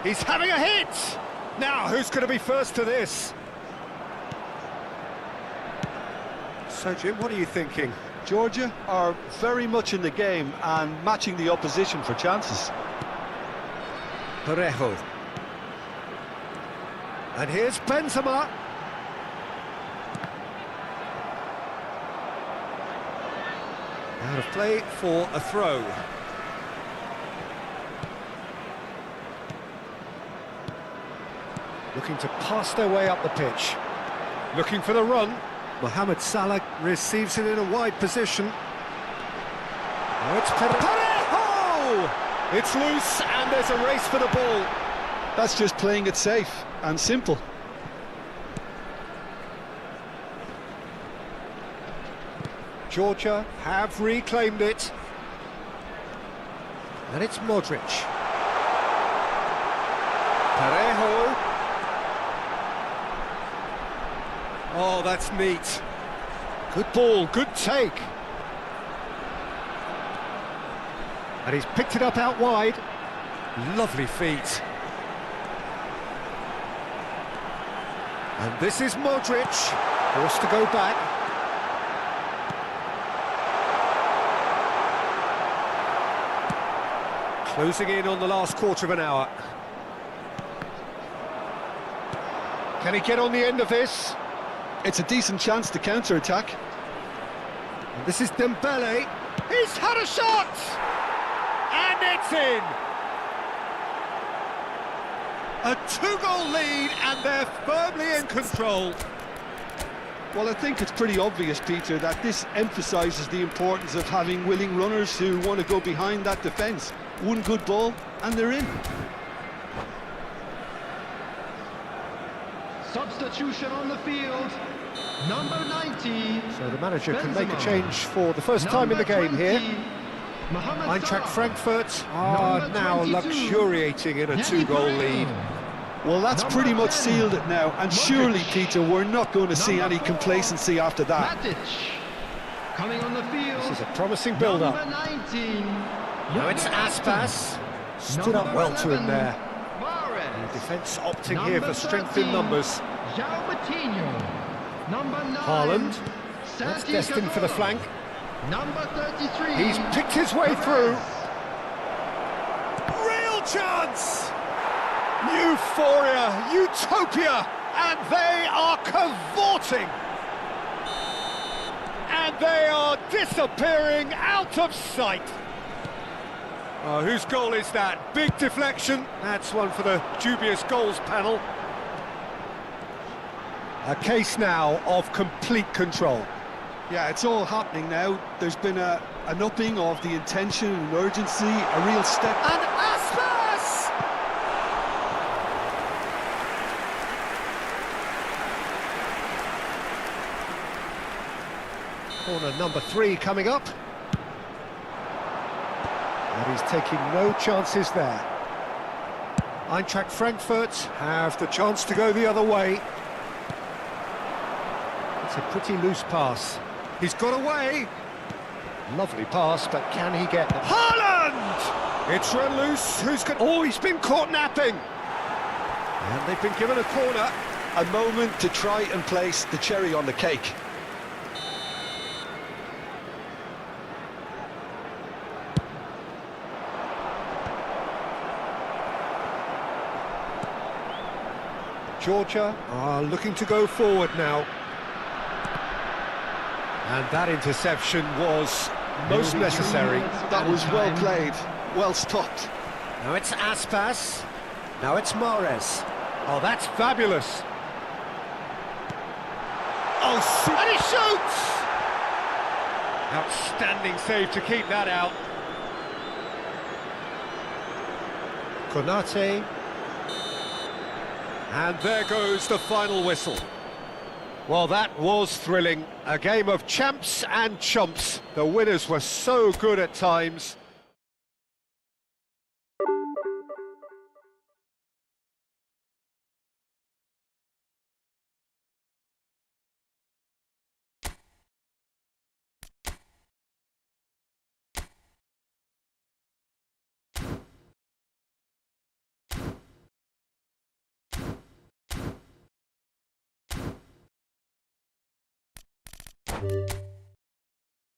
He's having a hit! Now, who's going to be first to this? So, Jim, what are you thinking? Georgia are very much in the game and matching the opposition for chances. Parejo. And here's Benzema. Out of play for a throw. Looking to pass their way up the pitch. Looking for the run. Mohamed Salah receives it in a wide position. Oh, it's Parejo! It's loose and there's a race for the ball. That's just playing it safe and simple. Georgia have reclaimed it. And it's Modric. Parejo. Oh, that's neat. Good ball, good take. And he's picked it up out wide. Lovely feet. And this is Modric, forced to go back. Closing in on the last quarter of an hour. Can he get on the end of this? It's a decent chance to counter-attack. And this is Dembele. He's had a shot! And it's in! A two-goal lead, and they're firmly in control. Well, I think it's pretty obvious, Peter, that this emphasises the importance of having willing runners who want to go behind that defence. One good ball, and they're in. Substitution on the field, number 90. So the manager can make a Benzema. change for the first time in the game here. Mohamed Eintracht Salah. Frankfurt are Number now 22. luxuriating in a two-goal lead. Well, that's Number pretty much 10. sealed it now, and surely, Modric. Peter, we're not going to see Number any 4. complacency after that. Matic. Coming on the field. This is a promising build-up. Number 19. Now it's Aspas. Stood up well to him there. Suarez. Defence opting Number here for strength in 13. numbers. João Coutinho. Number 9. Haaland. That's Santi destined for the Cazorla. flank. Number 33. He's picked his way through. Perez. Real chance! Euphoria, utopia, and they are cavorting. And they are disappearing out of sight. Oh, whose goal is that? Big deflection. That's one for the dubious goals panel. A case now of complete control. Yeah, it's all happening now. There's been an upping of the intention and urgency, a real step. And Aspas! Corner number 3 coming up. And he's taking no chances there. Eintracht Frankfurt have the chance to go the other way. It's a pretty loose pass. He's got away. Lovely pass, but can he get them? Haaland! It's run loose. Who's got... Oh, he's been caught napping. And they've been given a corner. A moment to try and place the cherry on the cake. Georgia are looking to go forward now. And that interception was most necessary. That was well played, well stopped. Now it's Aspas. Now it's Mahrez. Oh, that's fabulous. Oh, and he shoots! Outstanding save to keep that out. Konate. And there goes the final whistle. Well, that was thrilling. A game of champs and chumps. The winners were so good at times.